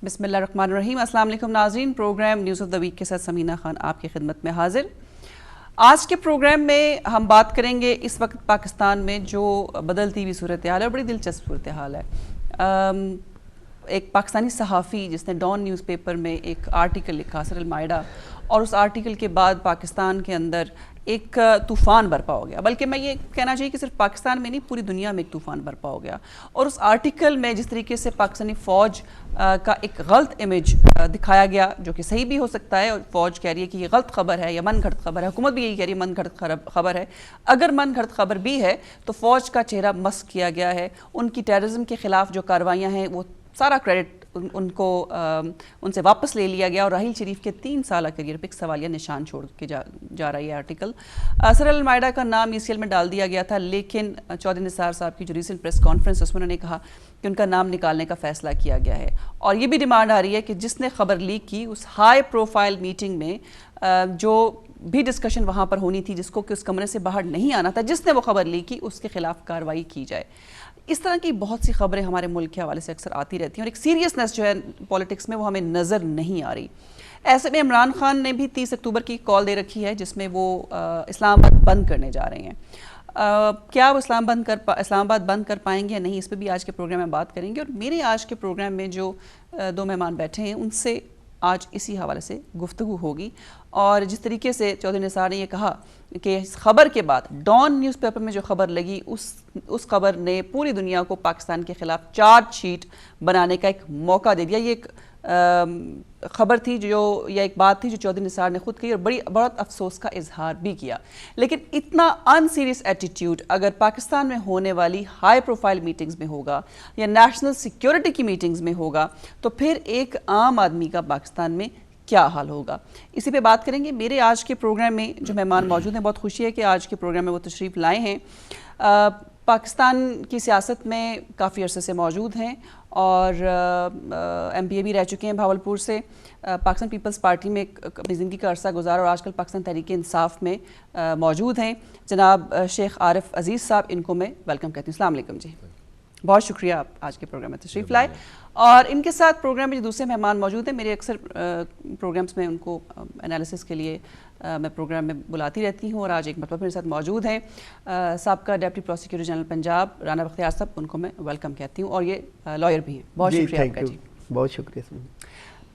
بسم اللہ الرحمن الرحیم۔ السلام علیکم ناظرین، programme news of the week کے ساتھ سمینہ خان آپ کی خدمت میں حاضر۔ آج کے پروگرام میں ہم بات کریں گے اس وقت پاکستان میں جو بدلتی ہوئی صورتحال ہے، بڑی دلچسپ صورتحال ہے۔ ایک پاکستانی صحافی جس نے ڈان نیوز پیپر میں ایک آرٹیکل لکھا سر المائدہ، اور اس آرٹیکل کے بعد پاکستان کے اندر ایک طوفان برپا ہو گیا، بلکہ میں یہ کہنا چاہیے کہ صرف پاکستان میں نہیں پوری دنیا میں ایک طوفان برپا ہو گیا۔ اور اس آرٹیکل میں جس طریقے سے پاکستانی فوج کا ایک غلط امیج دکھایا گیا، جو کہ صحیح بھی ہو سکتا ہے، اور فوج کہہ رہی ہے کہ یہ غلط خبر ہے یا من گھڑت خبر ہے، حکومت بھی یہی کہہ رہی ہے من گھڑت خبر ہے۔ اگر من گھڑت خبر بھی ہے تو فوج کا چہرہ مسخ کیا گیا ہے، ان کی ٹیررزم کے خلاف جو کاروائیاں ہیں وہ سارا کریڈٹ ان سے واپس لے لیا گیا، اور راحیل شریف کے 3 سالہ کریئر پہ ایک سوالیہ نشان چھوڑ کے جا رہا ہے یہ آرٹیکل۔ سر المائدہ کا نام ECL میں ڈال دیا گیا تھا، لیکن چودھری نثار صاحب کی جو ریسنٹ پریس کانفرنس اس میں انہوں نے کہا کہ ان کا نام نکالنے کا فیصلہ کیا گیا ہے، اور یہ بھی ڈیمانڈ آ رہی ہے کہ جس نے خبر لیک کی اس ہائی پروفائل میٹنگ میں جو بھی ڈسکشن وہاں پر ہونی تھی، جس کو کہ اس کمرے سے باہر نہیں آنا تھا، جس نے وہ خبر لیک کی اس کے خلاف کارروائی کی جائے۔ اس طرح کی بہت سی خبریں ہمارے ملک کے حوالے سے اکثر آتی رہتی ہیں، اور ایک سیریسنس جو ہے پولیٹکس میں وہ ہمیں نظر نہیں آ رہی۔ ایسے میں عمران خان نے بھی 30 اکتوبر کی کال دے رکھی ہے جس میں وہ اسلام آباد بند کرنے جا رہے ہیں۔ کیا وہ اسلام آباد بند کر پائیں گے یا نہیں، اس پہ بھی آج کے پروگرام میں بات کریں گے۔ اور میرے آج کے پروگرام میں جو 2 مہمان بیٹھے ہیں ان سے آج اسی حوالے سے گفتگو ہوگی، اور جس طریقے سے چودھری نثار نے یہ کہا کہ اس خبر کے بعد ڈان نیوز پیپر میں جو خبر لگی اس خبر نے پوری دنیا کو پاکستان کے خلاف چارج شیٹ بنانے کا ایک موقع دے دیا۔ یہ ایک خبر تھی یا ایک بات تھی جو چودھری نثار نے خود کہی، اور بڑا افسوس کا اظہار بھی کیا۔ لیکن اتنا ان سیریس ایٹیٹیوڈ اگر پاکستان میں ہونے والی ہائی پروفائل میٹنگز میں ہوگا یا نیشنل سیکیورٹی کی میٹنگز میں ہوگا تو پھر ایک عام آدمی کا پاکستان میں کیا حال ہوگا، اسی پہ بات کریں گے۔ میرے آج کے پروگرام میں جو مہمان موجود ہیں، بہت خوشی ہے کہ آج کے پروگرام میں وہ تشریف لائے ہیں۔ پاکستان کی سیاست میں کافی عرصے سے موجود ہیں، اور MPA بھی رہ چکے ہیں بھاولپور سے، پاکستان پیپلز پارٹی میں اپنی زندگی کا عرصہ گزارا، اور آج کل پاکستان تحریک انصاف میں موجود ہیں۔ جناب شیخ عارف عزیز صاحب، ان کو میں ویلکم کہتی ہوں۔ السلام علیکم جی، بہت شکریہ آپ آج کے پروگرام میں تشریف لائے۔ اور ان کے ساتھ پروگرام میں جو دوسرے مہمان موجود ہیں، میرے اکثر پروگرامز میں ان کو انالیسس کے لیے میں پروگرام میں بلاتی رہتی ہوں، اور آج ایک مرتبہ میرے ساتھ موجود ہیں سابقہ deputy prosecutor general Punjab Rana Bakhtiar صاحب، ان کو میں ویلکم کہتی ہوں، اور یہ لائر بھی ہیں۔ بہت شکریہ آپ کا جی، بہت شکریہ۔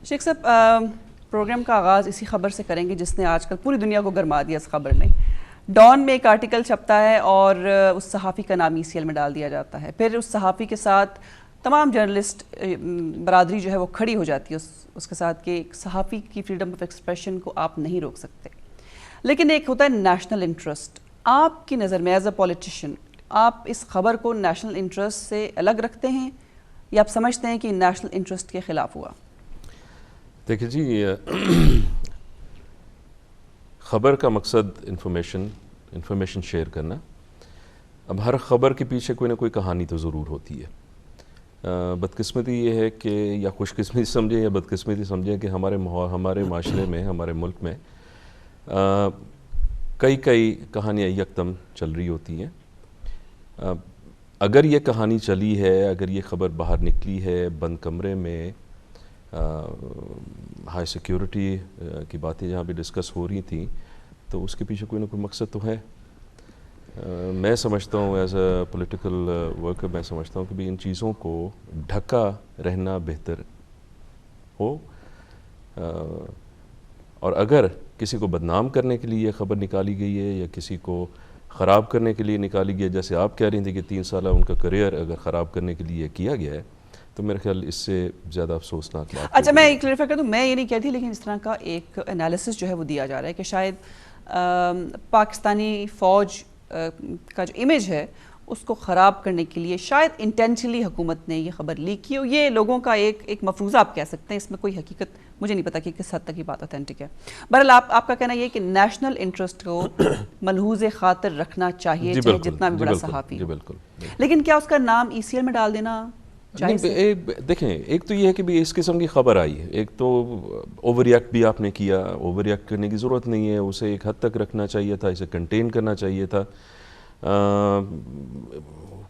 شیخ صاحب، پروگرام کا آغاز اسی خبر سے کریں گے جس نے آج کل پوری دنیا کو گرما دیا۔ اس خبر نے ڈان میں ایک آرٹیکل چھپتا ہے اور اس صحافی کا نام ECL میں ڈال دیا جاتا ہے، پھر اس صحافی کے ساتھ تمام جرنلسٹ برادری جو ہے وہ کھڑی ہو جاتی ہے اس کے ساتھ کہ ایک صحافی کی فریڈم آف ایکسپریشن کو آپ نہیں روک سکتے۔ لیکن ایک ہوتا ہے نیشنل انٹرسٹ۔ آپ کی نظر میں ایز اے پولیٹیشین آپ اس خبر کو نیشنل انٹرسٹ سے الگ رکھتے ہیں، یا آپ سمجھتے ہیں کہ نیشنل انٹرسٹ کے خلاف ہوا؟ دیکھیں جی، خبر کا مقصد انفارمیشن شیئر کرنا۔ اب ہر خبر کے پیچھے کوئی نہ کوئی کہانی تو ضرور ہوتی ہے۔ بدقسمتی یہ ہے کہ، یا خوش قسمتی سمجھیں یا بدقسمتی سمجھیں، کہ ہمارے معاشرے میں، ہمارے ملک میں کئی کہانیاں یکدم چل رہی ہوتی ہیں۔ اگر یہ کہانی چلی ہے، اگر یہ خبر باہر نکلی ہے بند کمرے میں، ہائی سیکیورٹی کی باتیں جہاں بھی ڈسکس ہو رہی تھیں، تو اس کے پیچھے کوئی نہ کوئی مقصد تو ہے۔ میں سمجھتا ہوں ایز اے پولیٹیکل ورکر، میں سمجھتا ہوں کہ بھی ان چیزوں کو ڈھکا رہنا بہتر ہو، اور اگر کسی کو بدنام کرنے کے لیے یہ خبر نکالی گئی ہے یا کسی کو خراب کرنے کے لیے نکالی گئی ہے، جیسے آپ کہہ رہی تھیں کہ 3 سالہ ان کا کریئر اگر خراب کرنے کے لیے کیا گیا ہے، تو میرے خیال اس سے زیادہ افسوسناک بات۔ اچھا، میں ایک کلیریفائی کر دوں، میں یہ نہیں کہتی، لیکن اس طرح کا ایک انالیسس جو ہے وہ دیا جا رہا ہے کہ شاید پاکستانی فوج کا جو امیج ہے اس کو خراب کرنے کے لیے شاید انٹینشنلی حکومت نے یہ خبر لیک کی ہو۔ یہ لوگوں کا ایک مفروضہ آپ کہہ سکتے ہیں، اس میں کوئی حقیقت مجھے نہیں پتا کہ کس حد تک یہ بات اوتھینٹک ہے۔ بہرحال آپ کا کہنا یہ ہے کہ نیشنل انٹرسٹ کو ملحوظ خاطر رکھنا چاہیے، چاہے جتنا بھی بڑا صحافی ہو۔ لیکن کیا اس کا نام ECL میں ڈال دینا جائز ہے؟ دیکھیں، ایک تو یہ ہے کہ بھی اس قسم کی خبر آئی ہے، ایک تو اوور ریئیکٹ بھی آپ نے کیا۔ اوور ریئیکٹ کرنے کی ضرورت نہیں ہے، اسے ایک حد تک رکھنا چاہیے تھا، اسے کنٹین کرنا چاہیے تھا۔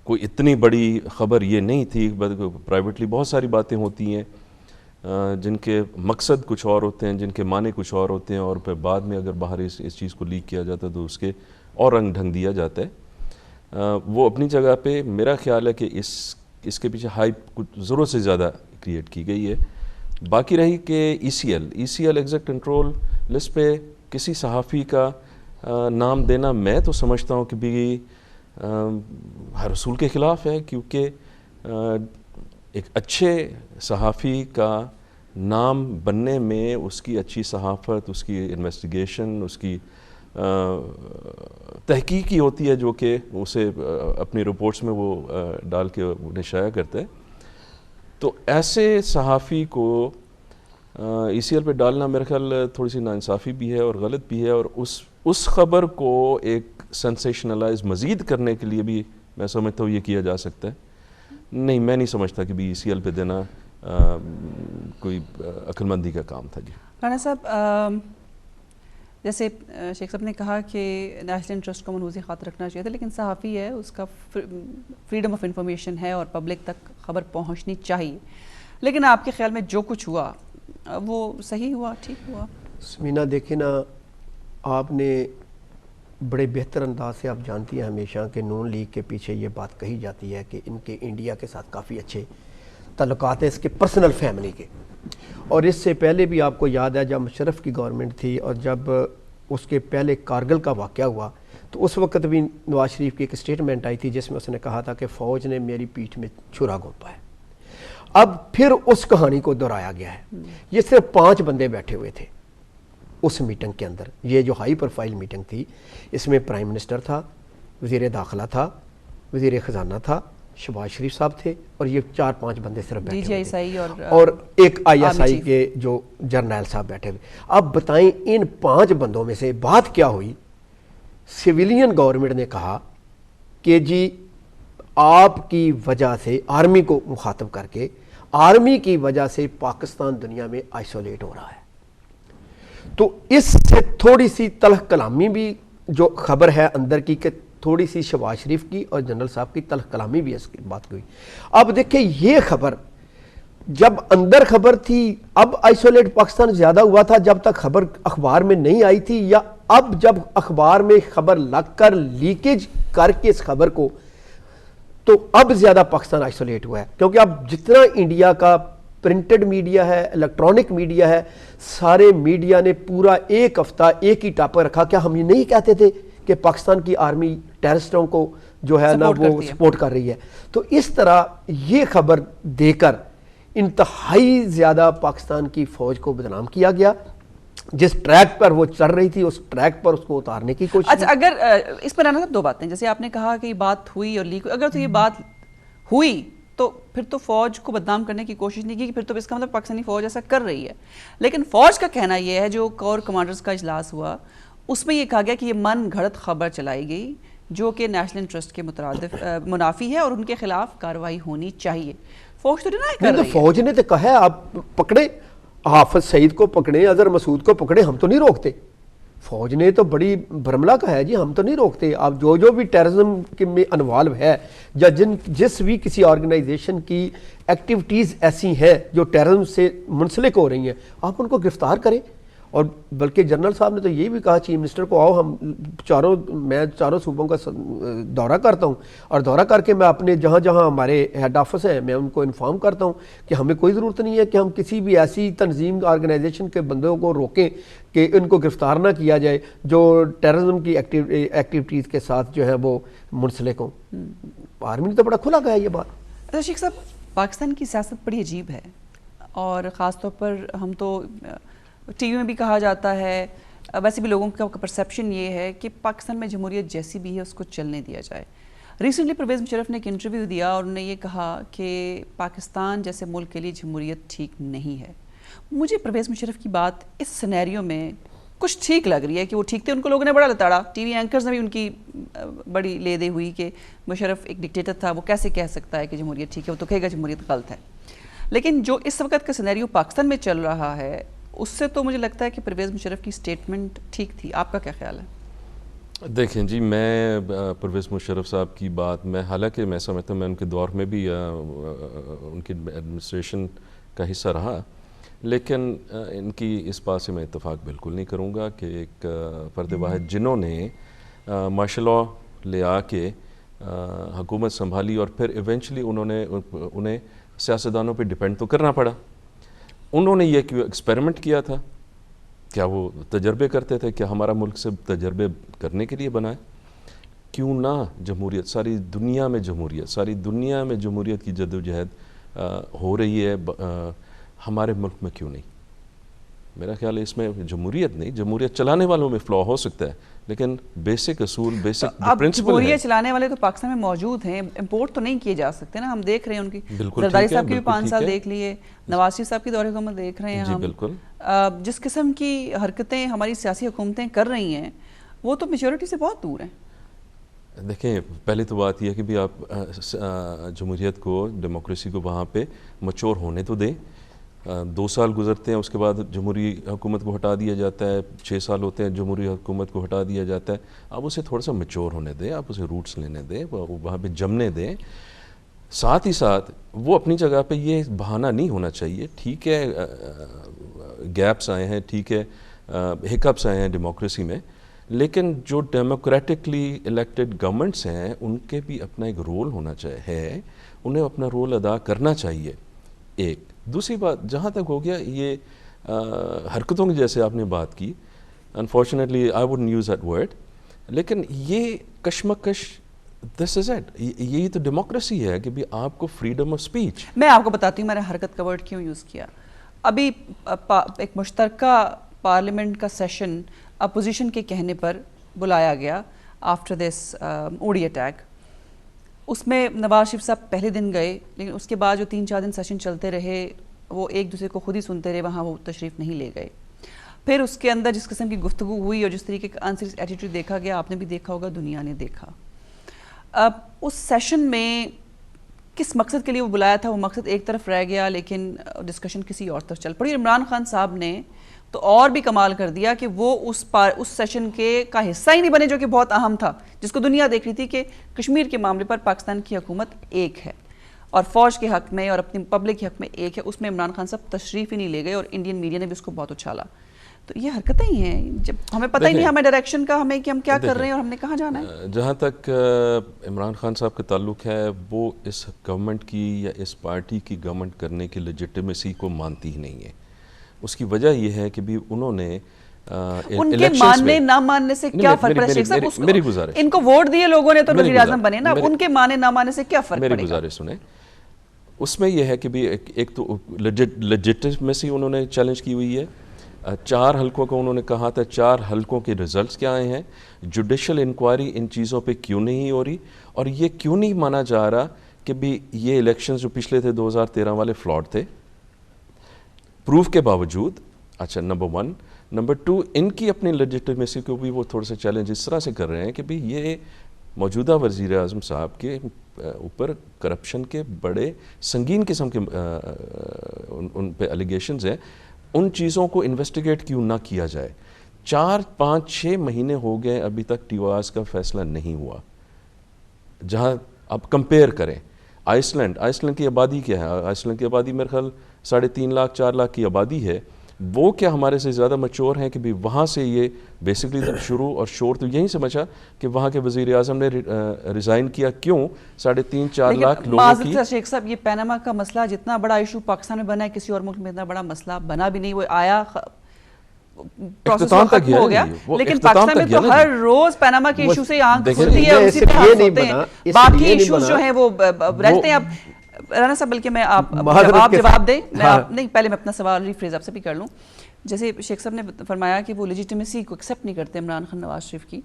کوئی اتنی بڑی خبر یہ نہیں تھی، پرائیویٹلی بہت ساری باتیں ہوتی ہیں جن کے مقصد کچھ اور ہوتے ہیں، جن کے معنی کچھ اور ہوتے ہیں، اور پھر بعد میں اگر باہر اس چیز کو لیک کیا جاتا ہے تو اس کے اور رنگ ڈھنگ دیا جاتا ہے. وہ اپنی جگہ پہ میرا خیال ہے کہ اس کے پیچھے ہائپ کچھ ضرورت سے زیادہ کریٹ کی گئی ہے. باقی رہی کہ E C L exit control list پہ کسی صحافی کا نام دینا، میں تو سمجھتا ہوں کہ بھی ہر اصول کے خلاف ہے، کیونکہ ایک اچھے صحافی کا نام بننے میں اس کی اچھی صحافت، اس کی انویسٹیگیشن، اس کی تحقیقی ہوتی ہے، جو کہ اسے اپنی رپورٹس میں وہ ڈال کے انہیں شائع کرتا ہے. تو ایسے صحافی کو ای سی ایل پہ ڈالنا میرے خیال تھوڑی سی ناانصافی بھی ہے اور غلط بھی ہے، اور اس خبر کو ایک سینسیشنلائز مزید کرنے کے لیے بھی میں سمجھتا ہوں یہ کیا جا سکتا ہے. نہیں، میں نہیں سمجھتا کہ بھی ای سی ایل پہ دینا کوئی عقل مندی کا کام تھا. جی رانا صاحب، جیسے شیخ صاحب نے کہا کہ نیشنل انٹرسٹ کو منحوظ خاطر رکھنا چاہیے تھا، لیکن صحافی ہے، اس کا فریڈم آف انفارمیشن ہے اور پبلک تک خبر پہنچنی چاہیے. لیکن آپ کے خیال میں جو کچھ ہوا وہ صحیح ہوا، ٹھیک ہوا؟ سمینا دیکھیں نا، آپ نے بڑے بہتر انداز سے، آپ جانتی ہیں ہمیشہ کہ نون لیگ کے پیچھے یہ بات کہی جاتی ہے کہ ان کے انڈیا کے ساتھ کافی اچھے تعلقات ہیں، اس کے پرسنل فیملی کے. اور اس سے پہلے بھی آپ کو یاد ہے جب مشرف کی گورنمنٹ تھی اور جب اس کے پہلے کارگل کا واقعہ ہوا تو اس وقت بھی نواز شریف کی ایک اسٹیٹمنٹ آئی تھی جس میں اس نے کہا تھا کہ فوج نے میری پیٹھ میں چھرا گھونپا ہے. اب پھر اس کہانی کو دہرایا گیا ہے. یہ صرف 5 بندے بیٹھے ہوئے تھے اس میٹنگ کے اندر. یہ جو ہائی پروفائل میٹنگ تھی، اس میں پرائم منسٹر تھا، وزیر داخلہ تھا، وزیر خزانہ تھا، شہباز شریف صاحب تھے، اور یہ 4-5 بندے صرف بیٹھے ہوئے، اور ایک آئی ایس آئی کے جو جرنیل صاحب بیٹھے ہوئے. اب بتائیں ان 5 بندوں میں سے بات کیا ہوئی؟ سویلین گورنمنٹ نے کہا کہ جی آپ کی وجہ سے، آرمی کو مخاطب کر کے، آرمی کی وجہ سے پاکستان دنیا میں آئسولیٹ ہو رہا ہے. تو اس سے تھوڑی سی تلخ کلامی بھی جو خبر ہے اندر کی، کہ تھوڑی سی شہباز شریف کی اور جنرل صاحب کی تلخ کلامی بھی اس کی بات کی ہوئی. اب دیکھیں یہ خبر جب اندر خبر تھی، اب آئسولیٹ پاکستان زیادہ ہوا تھا جب تک خبر اخبار میں نہیں آئی تھی، یا اب جب اخبار میں خبر لگ کر لیکیج کر کے اس خبر کو، تو اب زیادہ پاکستان آئسولیٹ ہوا ہے. کیونکہ اب جتنا انڈیا کا پرنٹڈ میڈیا ہے، الیکٹرانک میڈیا ہے، سارے میڈیا نے پورا ایک ہفتہ ایک ہی ٹاپک رکھا. کیا ہم یہ نہیں کہتے تھے کہ پاکستان کی آرمی ٹیررسٹوں کو جو ہے نا وہ سپورٹ کر رہی ہے؟ تو اس طرح یہ خبر دے کر انتہائی زیادہ پاکستان کی فوج کو بدنام کیا گیا. جس ٹریک پر وہ چل رہی تھی اس ٹریک پر اس کو اتارنے کی کوشش. اچھا، اگر اس پر آنا 2 باتیں، جیسے آپ نے کہا کہ یہ بات ہوئی اور لیک، اگر تو یہ بات ہوئی تو پھر تو فوج کو بدنام کرنے کی کوشش نہیں کی، پھر تو اس کا مطلب پاکستانی فوج ایسا کر رہی ہے. لیکن فوج کا کہنا یہ ہے، جو کور کمانڈرز کا اجلاس ہوا اس میں یہ کہا گیا کہ یہ من گھڑت خبر چلائی گئی جو کہ نیشنل انٹرسٹ کے مترادف منافی ہے اور ان کے خلاف کارروائی ہونی چاہیے. فوج تو ڈینائی کر رہی ہے. فوج نے تو کہا ہے آپ پکڑے، حافظ سعید کو پکڑے، اظہر مسعود کو پکڑے، ہم تو نہیں روکتے. فوج نے تو بڑی برملا کہا ہے جی ہم تو نہیں روکتے. آپ جو بھی ٹیررزم کے میں انوالو ہے، یا جس بھی کسی آرگنائزیشن کی ایکٹیویٹیز ایسی ہیں جو ٹیررزم سے منسلک ہو رہی ہیں، آپ ان کو گرفتار کریں. اور بلکہ جنرل صاحب نے تو یہ بھی کہا چیف منسٹر کو، آؤ ہم میں چاروں صوبوں کا دورہ کرتا ہوں، اور دورہ کر کے میں اپنے جہاں جہاں ہمارے ہیڈ آفس ہیں میں ان کو انفارم کرتا ہوں کہ ہمیں کوئی ضرورت نہیں ہے کہ ہم کسی بھی ایسی تنظیم آرگنائزیشن کے بندوں کو روکیں کہ ان کو گرفتار نہ کیا جائے جو ٹیررزم کی ایکٹیویٹیز کے ساتھ جو ہے وہ منسلک ہوں. آرمی نے تو بڑا کھلا کہا یہ بات. اچھا شیخ صاحب، پاکستان کی سیاست بڑی عجیب ہے، اور خاص طور پر ہم تو ٹی وی میں بھی کہا جاتا ہے، ویسے بھی لوگوں کا پرسیپشن یہ ہے کہ پاکستان میں جمہوریت جیسی بھی ہے اس کو چلنے دیا جائے. ریسنٹلی پرویز مشرف نے ایک انٹرویو دیا اور انہوں نے یہ کہا کہ پاکستان جیسے ملک کے لیے جمہوریت ٹھیک نہیں ہے. مجھے پرویز مشرف کی بات اس سینیریو میں کچھ ٹھیک لگ رہی ہے کہ وہ ٹھیک تھے، ان کو لوگوں نے بڑا لتاڑا، ٹی وی اینکرز نے بھی ان کی بڑی لے دے ہوئی کہ مشرف ایک ڈکٹیٹر تھا، وہ کیسے کہہ سکتا ہے کہ جمہوریت ٹھیک ہے، وہ تو کہے گا جمہوریت غلط ہے. لیکن جو اس وقت کا سینیریو پاکستان میں چل رہا ہے اس سے تو مجھے لگتا ہے کہ پرویز مشرف کی سٹیٹمنٹ ٹھیک تھی. آپ کا کیا خیال ہے؟ دیکھیں جی، میں پرویز مشرف صاحب کی بات میں، حالانکہ میں سمجھتا ہوں میں ان کے دور میں بھی ان کی ایڈمنسٹریشن کا حصہ رہا، لیکن ان کی اس بات سے میں اتفاق بالکل نہیں کروں گا کہ ایک فرد واحد جنہوں نے مارشل لاء لے آ کے حکومت سنبھالی اور پھر ایونچولی انہیں سیاستدانوں پہ ڈیپینڈ تو کرنا پڑا. انہوں نے یہ ایکسپیریمنٹ کیا تھا, کیا وہ تجربے کرتے تھے, کیا ہمارا ملک سے تجربے کرنے کے لیے بنا ہے؟ کیوں نہ جمہوریت, ساری دنیا میں جمہوریت کی جدوجہد ہو رہی ہے, ہمارے ملک میں کیوں نہیں؟ میرا خیال ہے اس میں جمہوریت نہیں, جمہوریت چلانے والوں میں فلا ہو سکتا ہے, لیکن بیسک اصول, بیسک پرنسپل ہے. جمہوریت چلانے والے تو پاکستان میں موجود ہیں, امپورٹ تو نہیں کیے جا سکتے نا. ہم دیکھ رہے ہیں ان کی زرداری صاحب کی بھی 5 سال دیکھ لیے, نواز شریف صاحب کی دور حکومت دیکھ رہے ہیں ہم. بالکل جس قسم کی حرکتیں ہماری سیاسی حکومتیں کر رہی ہیں وہ تو میچورٹی سے بہت دور ہیں. دیکھیں, پہلی تو بات یہ ہے کہ بھی آپ جمہوریت کو, ڈیموکریسی کو وہاں پہ میچور ہونے تو دیں. 2 سال گزرتے ہیں, اس کے بعد جمہوری حکومت کو ہٹا دیا جاتا ہے, 6 سال ہوتے ہیں جمہوری حکومت کو ہٹا دیا جاتا ہے. آپ اسے تھوڑا سا میچور ہونے دیں, آپ اسے روٹس لینے دیں, وہاں پہ جمنے دیں. ساتھ ہی ساتھ وہ اپنی جگہ پہ یہ بہانہ نہیں ہونا چاہیے. ٹھیک ہے گیپس آئے ہیں, ٹھیک ہے ہکپس آئے ہیں ڈیموکریسی میں, لیکن جو ڈیموکریٹکلی الیکٹڈ گورنمنٹس ہیں ان کے بھی اپنا ایک رول ہونا چاہیے, انہیں اپنا رول ادا کرنا چاہیے. ایک دوسری بات, جہاں تک ہو گیا یہ حرکتوں کی, جیسے آپ نے بات کی, unfortunately I wouldn't use that word, لیکن یہ کشمکش, دس از اٹ, یہی تو ڈیموکریسی ہے کہ بھی آپ کو فریڈم آف اسپیچ. میں آپ کو بتاتی ہوں میں نے حرکت کا ورڈ کیوں یوز کیا. ابھی ایک مشترکہ پارلیمنٹ کا سیشن اپوزیشن کے کہنے پر بلایا گیا آفٹر دس اوڑی اٹیک. اس میں نواز شریف صاحب پہلے دن گئے, لیکن اس کے بعد جو 3-4 دن سیشن چلتے رہے وہ ایک دوسرے کو خود ہی سنتے رہے, وہاں وہ تشریف نہیں لے گئے. پھر اس کے اندر جس قسم کی گفتگو ہوئی اور جس طریقے کا انسیریس ایٹیٹیوڈ دیکھا گیا, آپ نے بھی دیکھا ہوگا, دنیا نے دیکھا. اب اس سیشن میں کس مقصد کے لیے وہ بلایا تھا, وہ مقصد ایک طرف رہ گیا, لیکن ڈسکشن کسی اور طرف چل پڑی. عمران خان صاحب نے تو اور بھی کمال کر دیا کہ وہ اس سیشن کا حصہ ہی نہیں بنے, جو کہ بہت اہم تھا, جس کو دنیا دیکھ رہی تھی کہ کشمیر کے معاملے پر پاکستان کی حکومت ایک ہے اور فوج کے حق میں اور اپنی پبلک کے حق میں ایک ہے. اس میں عمران خان صاحب تشریف ہی نہیں لے گئے اور انڈین میڈیا نے بھی اس کو بہت اچھالا. تو یہ حرکتیں ہی ہیں, جب ہمیں پتہ ہی نہیں ہمیں ڈائریکشن کا, ہمیں کہ ہم کیا کر رہے ہیں اور ہم نے کہاں جانا ہے. جہاں تک عمران خان صاحب کا تعلق ہے, وہ اس گورنمنٹ کی یا اس پارٹی کی گورنمنٹ کرنے کی لیجٹمیسی کو مانتی ہی نہیں ہے. اس کی وجہ یہ ہے کہ بھی انہوں نے ان کے ماننے نہ ماننے سے کیا فرق پڑے. شیخ صاحب, میری گزارش, ان کو ووٹ دیے لوگوں نے تو وزیر اعظم بنے نا, ان کے ماننے نہ ماننے سے کیا فرق پڑے گا. میری گزارش سنیں, اس میں یہ ہے کہ بھی ایک تو لیجٹمیسی انہوں نے چیلنج کی ہوئی ہے. 4 حلقوں کو انہوں نے کہا تھا, 4 حلقوں کے ریزلٹس کیا آئے ہیں, جوڈیشل انکوائری ان چیزوں پہ کیوں نہیں ہو رہی, اور یہ کیوں نہیں مانا جا رہا کہ بھی یہ الیکشنز جو پچھلے تھے 2013 والے فلاڈ تھے, پروف کے باوجود. اچھا, نمبر 1. نمبر 2, ان کی اپنی لیجٹمیسی کو بھی وہ تھوڑا سا چیلنج اس طرح سے کر رہے ہیں کہ بھی یہ موجودہ وزیر اعظم صاحب کے اوپر کرپشن کے بڑے سنگین قسم کے ان پہ الیگیشنز ہیں, ان چیزوں کو انویسٹیگیٹ کیوں نہ کیا جائے. 4, 5, 6 مہینے ہو گئے ابھی تک ٹیواز کا فیصلہ نہیں ہوا. جہاں آپ کمپیئر کریں آئس لینڈ کی آبادی کیا ہے, آئس لینڈ کی آبادی میرے خیال 3.5 لاکھ 4 لاکھ کی آبادی ہے. وہ کیا ہمارے سے زیادہ میچور ہیں کہ بھی وہاں سے یہ بیسکلی شروع اور شور تو یہیں سے مچا کہ وہاں کے وزیر اعظم نے ریزائن کیا. کیوں؟ 3.5-4 لاکھ لوگوں کی. شیخ صاحب, یہ پیناما کا مسئلہ جتنا بڑا ایشو پاکستان میں بنا ہے, کسی اور ملک میں اتنا بڑا مسئلہ بنا بھی نہیں. وہ آیا پروسیس ختم ہو گیا, لیکن پاکستان میں تو ہر روز پیناما کے ایشو سے آنکھ کھلتی ہے, اسی پہ ہاتھ ہوتے ہیں. باقی ایشوز جو ہیں وہ رہتے ہیں. اب رانا صاحب, بلکہ میں آپ جواب دیں, نہیں پہلے میں اپنا سوال ریفریز آپ سے بھی کر لوں. جیسے شیخ صاحب نے فرمایا کہ وہ لیجیٹمیسی کو ایکسیپٹ نہیں کرتے عمران خان نواز شریف کی,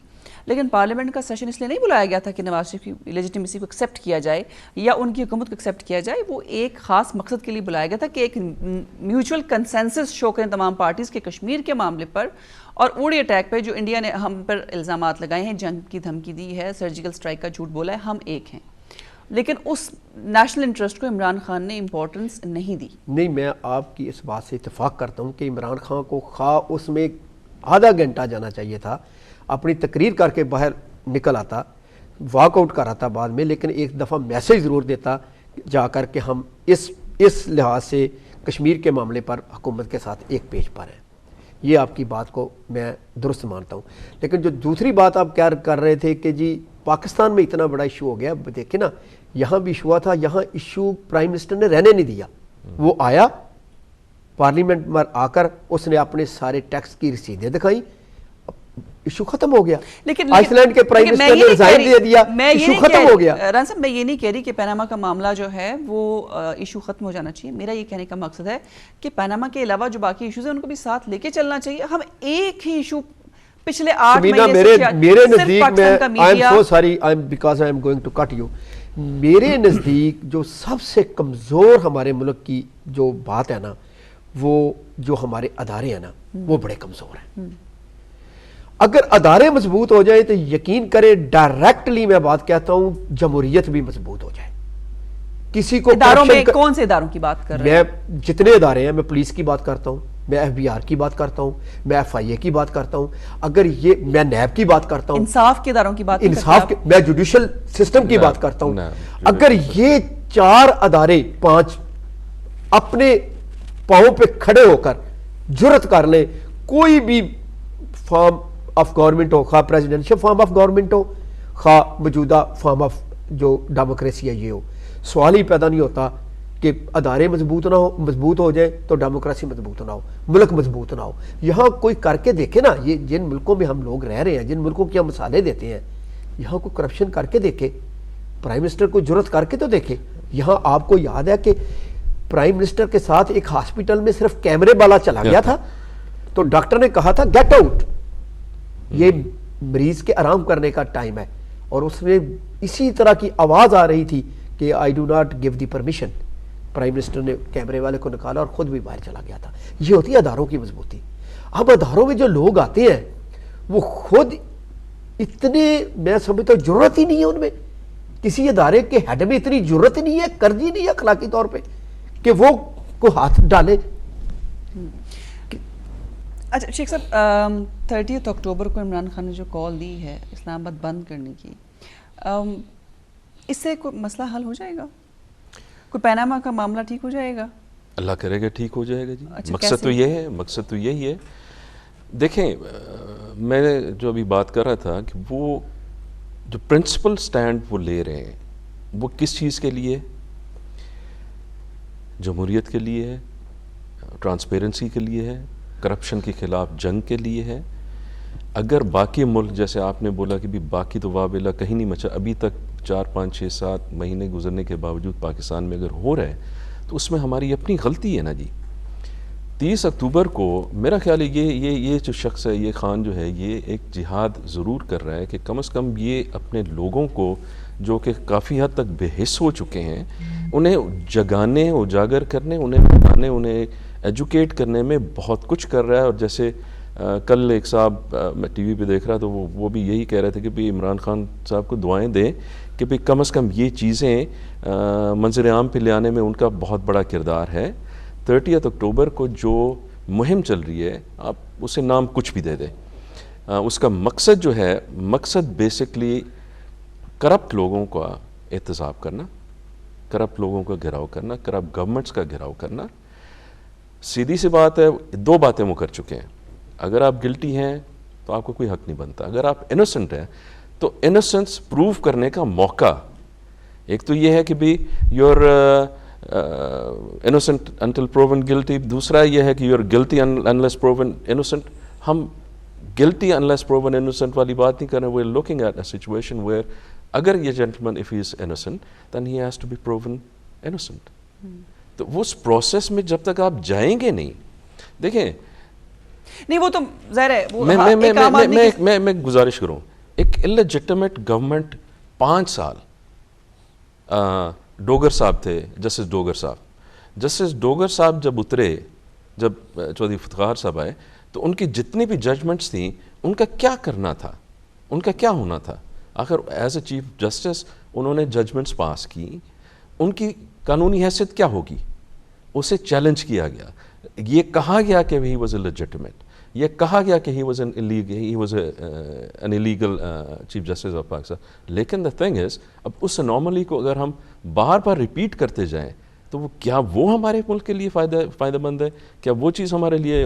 لیکن پارلیمنٹ کا سیشن اس لیے نہیں بلایا گیا تھا کہ نواز شریف کی لیجیٹمیسی کو ایکسیپٹ کیا جائے یا ان کی حکومت کو ایکسیپٹ کیا جائے. وہ ایک خاص مقصد کے لیے بلایا گیا تھا کہ ایک میوچول کنسنسس شو کریں تمام پارٹیز کے کشمیر کے معاملے پر اور اوڑی اٹیک پہ جو انڈیا نے ہم پر الزامات لگائے ہیں, جنگ کی دھمکی دی ہے, سرجیکل اسٹرائک کا جھوٹ بولا ہے, ہم ایک ہیں. لیکن اس نیشنل انٹرسٹ کو عمران خان نے امپورٹنس نہیں دی. نہیں, میں آپ کی اس بات سے اتفاق کرتا ہوں کہ عمران خان کو خواہ اس میں آدھا گھنٹہ جانا چاہیے تھا, اپنی تقریر کر کے باہر نکل آتا, واک آؤٹ کر آتا بعد میں, لیکن ایک دفعہ میسیج ضرور دیتا جا کر کہ ہم اس لحاظ سے کشمیر کے معاملے پر حکومت کے ساتھ ایک پیج پر ہیں. یہ آپ کی بات کو میں درست مانتا ہوں. لیکن جو دوسری بات آپ کیا کر رہے تھے کہ جی پاکستان میں اتنا بڑا ایشو ہو گیا, دیکھیں نا یہاں بھی ایشو ہوا تھا, یہاں ایشو پرائم منسٹر نے رہنے نہیں دیا. وہ آیا پارلیمنٹ میں آ کر اس نے اپنے سارے ٹیکس کی رسیدیں دکھائیں, ایشو ختم ہو گیا. آئس لینڈ کے پرائم منسٹر نے ریزائن دے دیا, ایشو ختم ہو گیا. ران صاحب میں یہ نہیں کہہ رہی کہ پیناما کا معاملہ جو ہے وہ ایشو ختم ہو جانا چاہیے. میرا یہ کہنے کا مقصد ہے کہ پیناما کے علاوہ جو باقی ایشوز ہیں ان کو بھی ساتھ لے کے چلنا چاہیے. ہم ایک ہی ایشو پچھلے 8 مہینے سے میرے نزدیک میں I am so sorry because I am going to cut you. میرے نزدیک جو سب سے کمزور ہمارے ملک کی جو بات ہے نا, وہ جو ہمارے ادارے ہیں نا وہ بڑے کمزور ہیں. اگر ادارے مضبوط ہو جائیں تو یقین کرے ڈائریکٹلی میں بات کہتا ہوں جمہوریت بھی مضبوط ہو جائے. کسی کو اداروں میں کون سے اداروں کی بات کر رہے ہیں؟ میں جتنے ادارے ہیں, میں پولیس کی بات کرتا ہوں, میں ایف بی آر کی بات کرتا ہوں, میں ایف آئی اے کی بات کرتا ہوں, اگر یہ میں نیب کی بات کرتا ہوں, انصاف کے اداروں کی بات, انصاف کے, میں جوڈیشل سسٹم کی بات کرتا ہوں. اگر یہ 4 ادارے 5 اپنے پاؤں پہ کھڑے ہو کر جرت کر لیں, کوئی بھی فارم آف گورنمنٹ ہو, خواہ پریزیڈنشل فارم آف گورنمنٹ ہو, خواہ موجودہ فارم آف جو ڈیموکریسی ہے یہ ہو, سوال ہی پیدا نہیں ہوتا کہ ادارے مضبوط ہو جائیں تو ڈیموکریسی مضبوط نہ ہو, ملک مضبوط نہ ہو. یہاں کوئی کر کے دیکھے نا, یہ جن ملکوں میں ہم لوگ رہ رہے ہیں, جن ملکوں کی ہم مثالیں دیتے ہیں, یہاں کوئی کرپشن کر کے دیکھے, پرائم منسٹر کو جرت کر کے تو دیکھے. یہاں آپ کو یاد ہے کہ پرائم منسٹر کے ساتھ ایک ہاسپٹل میں صرف کیمرے والا چلا گیا تھا تو ڈاکٹر نے کہا تھا گیٹ آؤٹ, یہ مریض کے آرام کرنے کا ٹائم ہے, اور اس میں اسی طرح کی آواز آ رہی تھی کہ I do not give the permission. Prime minister نے کیمرے والے کو نکالا اور خود بھی باہر چلا گیا تھا. یہ ہوتی ہے اداروں کی مضبوطی. اب اداروں میں جو لوگ آتے ہیں وہ خود اتنے, میں سمجھتا ہوں ضرورت ہی نہیں ہے ان میں, کسی ادارے کے ہیڈ میں اتنی ضرورت نہیں ہے, کرنی نہیں ہے اخلاقی طور پہ کہ وہ کو ہاتھ ڈالے. اچھا شیخ صاحب, 30 اکتوبر کو عمران خان نے جو کال دی ہے اسلام آباد بند کرنے کی, اس سے کوئی مسئلہ حل ہو جائے گا؟ کوئی پیناما کا معاملہ ٹھیک ہو جائے گا؟ اللہ کرے گا ٹھیک ہو جائے گا جی. اچھا, مقصد تو یہ ہے, مقصد تو یہی ہے. دیکھیں میں جو ابھی بات کر رہا تھا کہ وہ جو پرنسپل سٹینڈ وہ لے رہے ہیں وہ کس چیز کے لیے؟ جمہوریت کے لیے ہے, ٹرانسپیرنسی کے لیے ہے, کرپشن کے خلاف جنگ کے لیے ہے. اگر باقی ملک جیسے آپ نے بولا کہ بھی باقی تو وابلہ کہیں نہیں مچا, ابھی تک 4 5 6 7 مہینے گزرنے کے باوجود پاکستان میں اگر ہو رہا ہے تو اس میں ہماری اپنی غلطی ہے نا جی. 30 اکتوبر کو میرا خیال ہے یہ جو شخص ہے, یہ خان جو ہے, یہ ایک جہاد ضرور کر رہا ہے کہ کم از کم یہ اپنے لوگوں کو جو کہ کافی حد تک بے حس ہو چکے ہیں انہیں جگانے, اجاگر کرنے, انہیں بتانے, انہیں ایجوکیٹ کرنے میں بہت کچھ کر رہا ہے. اور جیسے کل ایک صاحب میں ٹی وی پہ دیکھ رہا تو وہ بھی یہی کہہ رہے تھے کہ بھی عمران خان صاحب کو دعائیں دیں کہ بھی کم از کم یہ چیزیں منظر عام پہ لے آنے میں ان کا بہت بڑا کردار ہے. 30 اکتوبر کو جو مہم چل رہی ہے آپ اسے نام کچھ بھی دے دیں, اس کا مقصد جو ہے, مقصد بیسکلی کرپٹ لوگوں کا احتساب کرنا, کرپٹ لوگوں کا گھراؤ کرنا, کرپٹ گورنمنٹس کا گھراؤ کرنا. سیدھی سی بات ہے, 2 باتیں وہ کر چکے ہیں. اگر آپ گلٹی ہیں تو آپ کو کوئی حق نہیں بنتا, اگر آپ انوسنٹ ہیں تو انوسنس پروو کرنے کا موقع, ایک تو یہ ہے کہ بھی your innocent until proven guilty, دوسرا یہ ہے کہ you're guilty unless proven innocent. ہم guilty unless proven innocent والی بات نہیں کر رہے. we're looking at a situation where اگر یہ gentleman if he is innocent then he has to be proven innocent. تو اس پروسیس میں جب تک آپ جائیں گے نہیں, دیکھیں نہیں وہ تو ظاہر ہے, میں گزارش کروں, ایک illegitimate گورنمنٹ 5 سال, ڈوگر صاحب تھے, جسٹس ڈوگر صاحب. جسٹس ڈوگر صاحب جب اترے, جب چودھری افتخار صاحب آئے تو ان کی جتنی بھی ججمنٹس تھیں ان کا کیا کرنا تھا, ان کا کیا ہونا تھا. آخر ایز اے چیف جسٹس انہوں نے ججمنٹس پاس کی, ان کی قانونی حیثیت کیا ہوگی؟ اسے چیلنج کیا گیا, یہ کہا گیا کہ ہی واز الیجٹمیٹ, یہ کہا گیا کہ he was an illegal chief justice of Pakistan. لیکن دا تھنگ از اب اس انارملی کو اگر ہم بار بار ریپیٹ کرتے جائیں تو وہ کیا وہ ہمارے ملک کے لیے فائدہ مند ہے؟ کیا وہ چیز ہمارے لیے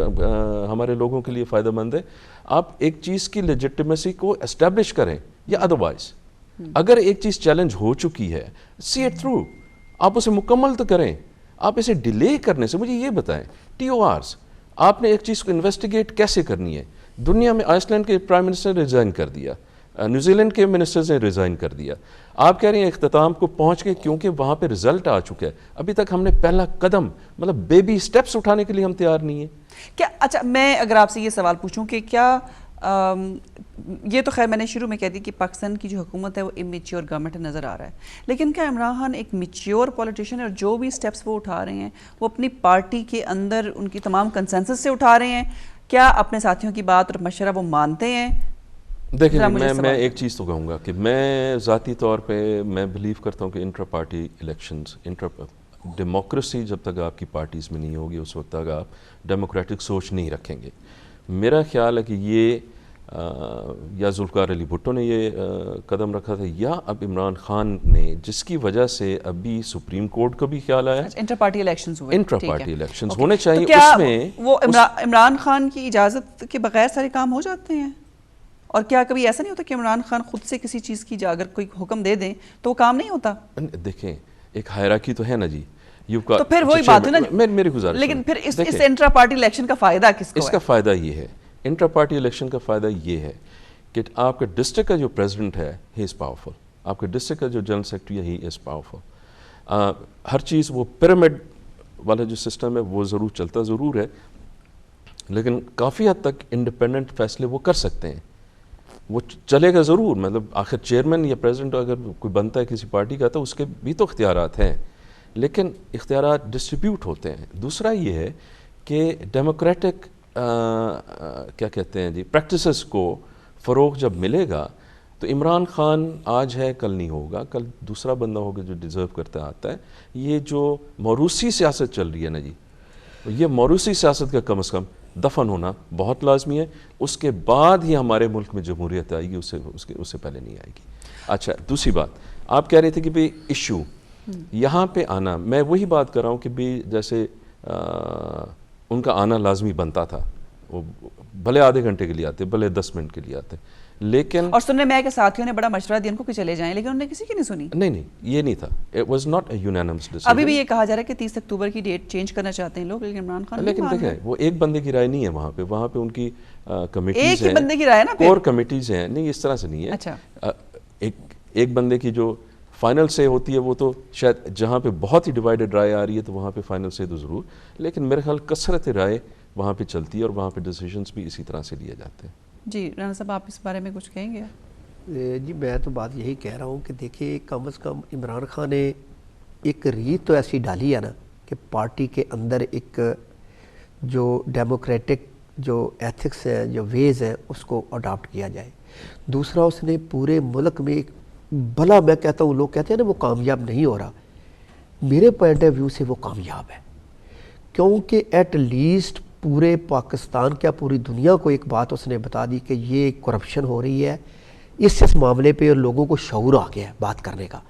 ہمارے لوگوں کے لیے فائدہ مند ہے؟ آپ ایک چیز کی لیجٹمیسی کو اسٹیبلش کریں یا ادروائز. اگر ایک چیز چیلنج ہو چکی ہے, سی اٹ تھرو, آپ اسے مکمل تو کریں. آپ اسے ڈیلے کرنے سے, مجھے یہ بتائیں, ٹی او آرز, آپ نے ایک چیز کو انویسٹیگیٹ کیسے کرنی ہے؟ دنیا میں آئس لینڈ کے پرائم منسٹر نے ریزائن کر دیا, نیوزی لینڈ کے منسٹرز نے ریزائن کر دیا. آپ کہہ رہے ہیں اختتام کو پہنچ کے, کیونکہ وہاں پہ رزلٹ آ چکا ہے. ابھی تک ہم نے پہلا قدم, مطلب بیبی سٹیپس اٹھانے کے لیے ہم تیار نہیں ہیں. کیا اچھا, میں اگر آپ سے یہ سوال پوچھوں کہ کیا یہ تو خیر میں نے شروع میں کہہ دی کہ پاکستان کی جو حکومت ہے وہ امیچیور گورنمنٹ نظر آ رہا ہے, لیکن کیا عمران خان ایک میچیور پولیٹیشین ہے, اور جو بھی سٹیپس وہ اٹھا رہے ہیں وہ اپنی پارٹی کے اندر ان کی تمام کنسنسس سے اٹھا رہے ہیں؟ کیا اپنے ساتھیوں کی بات اور مشورہ وہ مانتے ہیں؟ دیکھیں, میں ایک چیز تو کہوں گا کہ میں ذاتی طور پہ میں بلیو کرتا ہوں کہ انٹرا پارٹی الیکشنز, ڈیموکریسی جب تک آپ کی پارٹیز میں نہیں ہوگی اس وقت تک آپ ڈیموکریٹک سوچ نہیں رکھیں گے. میرا خیال ہے کہ یہ یا ذوالفقار علی بھٹو نے یہ قدم رکھا تھا, یا اب عمران خان نے, جس کی وجہ سے ابھی سپریم کورٹ کا بھی خیال آیا. انٹر پارٹی الیکشنز ہوئے, انٹرا پارٹی الیکشنز ہونے چاہیے. اس میں وہ عمران خان کی اجازت کے بغیر سارے کام ہو جاتے ہیں؟ اور کیا کبھی ایسا نہیں ہوتا کہ عمران خان خود سے کسی چیز کی اگر کوئی حکم دے دیں تو وہ کام نہیں ہوتا؟ دیکھیں, ایک ہائرارکی تو ہے نا جی. تو پھر وہی بات ہے نا, میری گزارش, لیکن پھر اس انٹرا پارٹی الیکشن کا فائدہ کس کو ہے؟ اس کا فائدہ یہ ہے, انٹرا پارٹی الیکشن کا فائدہ یہ ہے کہ آپ کے ڈسٹرکٹ کا جو پریزیڈنٹ ہے ہی از پاورفل, آپ کے ڈسٹرکٹ کا جو جنرل سیکرٹری ہے ہی از پاورفل. ہر چیز وہ پیرامڈ والا جو سسٹم ہے وہ ضرور چلتا ضرور ہے, لیکن کافی حد تک انڈیپینڈنٹ فیصلے وہ کر سکتے ہیں. وہ چلے گا ضرور, مطلب آخر چیئرمین یا پریزیڈنٹ اگر کوئی بنتا ہے کسی پارٹی کا تو اس کے بھی تو اختیارات ہیں, لیکن اختیارات ڈسٹریبیوٹ ہوتے ہیں. دوسرا یہ ہے کہ ڈیموکریٹک کیا کہتے ہیں جی, پریکٹسز کو فروغ جب ملے گا تو عمران خان آج ہے کل نہیں ہوگا, کل دوسرا بندہ ہوگا جو ڈیزرو کرتا آتا ہے. یہ جو موروثی سیاست چل رہی ہے نا جی, یہ موروثی سیاست کا کم از کم دفن ہونا بہت لازمی ہے. اس کے بعد ہی ہمارے ملک میں جمہوریت آئے گی, اس سے پہلے نہیں آئے گی. اچھا, دوسری بات آپ کہہ رہے تھے کہ بھئی ایشو یہاں پہ آنا, میں وہی بات کر رہا ہوں کہ بھئی جیسے ان کا آنا لازمی بنتا تھا, وہ بھلے آدھے گھنٹے کے لیے آتے, بھلے 10 منٹ کے لیے آتے, لیکن اور سننے میں آیا کہ ساتھیوں نے بڑا مشورہ دیا ان کو کہ چلے جائیں, لیکن انہوں نے کسی کی نہیں سنی. نہیں, یہ نہیں تھا, it was not a unanimous decision. ابھی بھی یہ کہا جا رہا ہے کہ 30 اکتوبر کی ڈیٹ چینج کرنا چاہتے ہیں لوگ, لیکن عمران خان لیکن دیکھیں وہ ایک بندے کی رائے نہیں ہے وہاں پہ ان کی کمیٹیز ہیں, ایک ہی بندے کی رائے نا, کور کمیٹیز ہیں. نہیں, اس طرح سے نہیں ہے. اچھا, ایک بندے کی جو فائنل سے ہوتی ہے وہ تو شاید جہاں پہ بہت ہی ڈیوائیڈڈ رائے آ رہی ہے تو وہاں پہ فائنل سے تو ضرور, لیکن میرے خیال کثرت رائے وہاں پہ چلتی ہے اور وہاں پہ ڈیسیژنس بھی اسی طرح سے لیے جاتے ہیں. جی رانا صاحب, آپ اس بارے میں کچھ کہیں گے؟ جی میں تو بات یہی کہہ رہا ہوں کہ دیکھیں, کم از کم عمران خان نے ایک ریت تو ایسی ڈالی ہے نا کہ پارٹی کے اندر ایک جو ڈیموکریٹک جو ایتھکس ہیں, جو ویز ہیں, اس کو اڈاپٹ کیا جائے. دوسرا اس نے پورے ملک میں ایک بھلا, میں کہتا ہوں, لوگ کہتے ہیں نا وہ کامیاب نہیں ہو رہا, میرے پوائنٹ آف ویو سے وہ کامیاب ہے, کیونکہ ایٹ لیسٹ پورے پاکستان کیا پوری دنیا کو ایک بات اس نے بتا دی کہ یہ کرپشن ہو رہی ہے. اس معاملے پہ لوگوں کو شعور آ گیا ہے بات کرنے کا.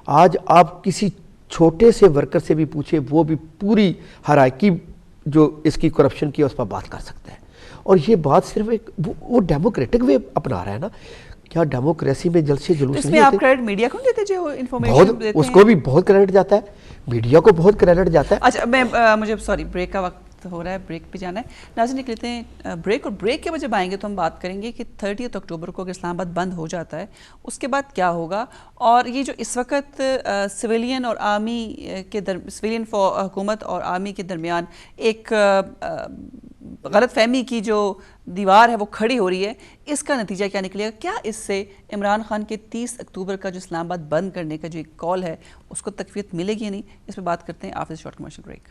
آج آپ کسی چھوٹے سے ورکر سے بھی پوچھے, وہ بھی پوری ہرائکی جو اس کی کرپشن کی اس پر بات کر سکتا ہے. اور یہ بات صرف ایک وہ ڈیموکریٹک وے اپنا رہا ہے نا. کیا ڈیموکریسی میں جلد سے جلوس نہیں ہوتے؟ اس میں آپ کریڈٹ میڈیا کو نہیں دیتے جو انفارمیشن دیتے ہیں؟ اس کو بھی بہت کریڈٹ جاتا ہے, میڈیا کو بہت کریڈٹ جاتا ہے. اچھا, مجھے سوری بریک کا وقت ہو رہا ہے, بریک پہ جانا ہے. ناظرین نکلتے ہیں بریک, اور بریک کے جب آئیں گے تو ہم بات کریں گے کہ 30 اکتوبر کو اگر اسلام آباد بند ہو جاتا ہے اس کے بعد کیا ہوگا, اور یہ جو اس وقت سویلین اور آرمی کے سویلین حکومت اور آرمی کے درمیان ایک غلط فہمی کی جو دیوار ہے وہ کھڑی ہو رہی ہے, اس کا نتیجہ کیا نکلے گا؟ کیا اس سے عمران خان کے 30 اکتوبر کا جو اسلام آباد بند کرنے کا جو ایک کال ہے اس کو تقویت ملے گی یا نہیں؟ اس پہ بات کرتے ہیں آفٹر شارٹ کمرشل بریک.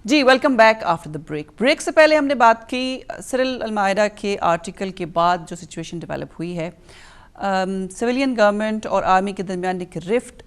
جی welcome back after the break سے پہلے ہم نے بات کی سرل المائدہ کے آرٹیکل کے بعد جو سچویشن ڈیولپ ہوئی ہے، سویلین گورنمنٹ اور آرمی کے درمیان ایک رفٹ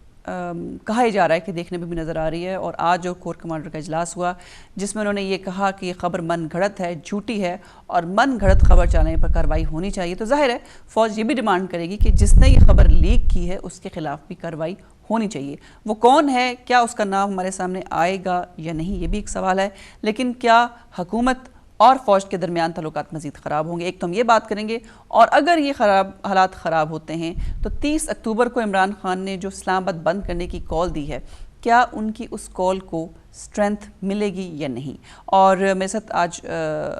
کہا جا رہا ہے کہ دیکھنے میں بھی نظر آ رہی ہے، اور آج جو کور کمانڈر کا اجلاس ہوا جس میں انہوں نے یہ کہا کہ یہ خبر من گھڑت ہے، جھوٹی ہے، اور من گھڑت خبر چلانے پر کارروائی ہونی چاہیے۔ تو ظاہر ہے فوج یہ بھی ڈیمانڈ کرے گی کہ جس نے یہ خبر لیک کی ہے اس کے خلاف بھی کارروائی ہونی چاہیے۔ وہ کون ہے، کیا اس کا نام ہمارے سامنے آئے گا یا نہیں، یہ بھی ایک سوال ہے۔ لیکن کیا حکومت اور فوج کے درمیان تعلقات مزید خراب ہوں گے، ایک تو ہم یہ بات کریں گے، اور اگر یہ حالات خراب ہوتے ہیں تو 30 اکتوبر کو عمران خان نے جو اسلام آباد بند کرنے کی کال دی ہے، کیا ان کی اس کال کو اسٹرینتھ ملے گی یا نہیں۔ اور میرے ساتھ آج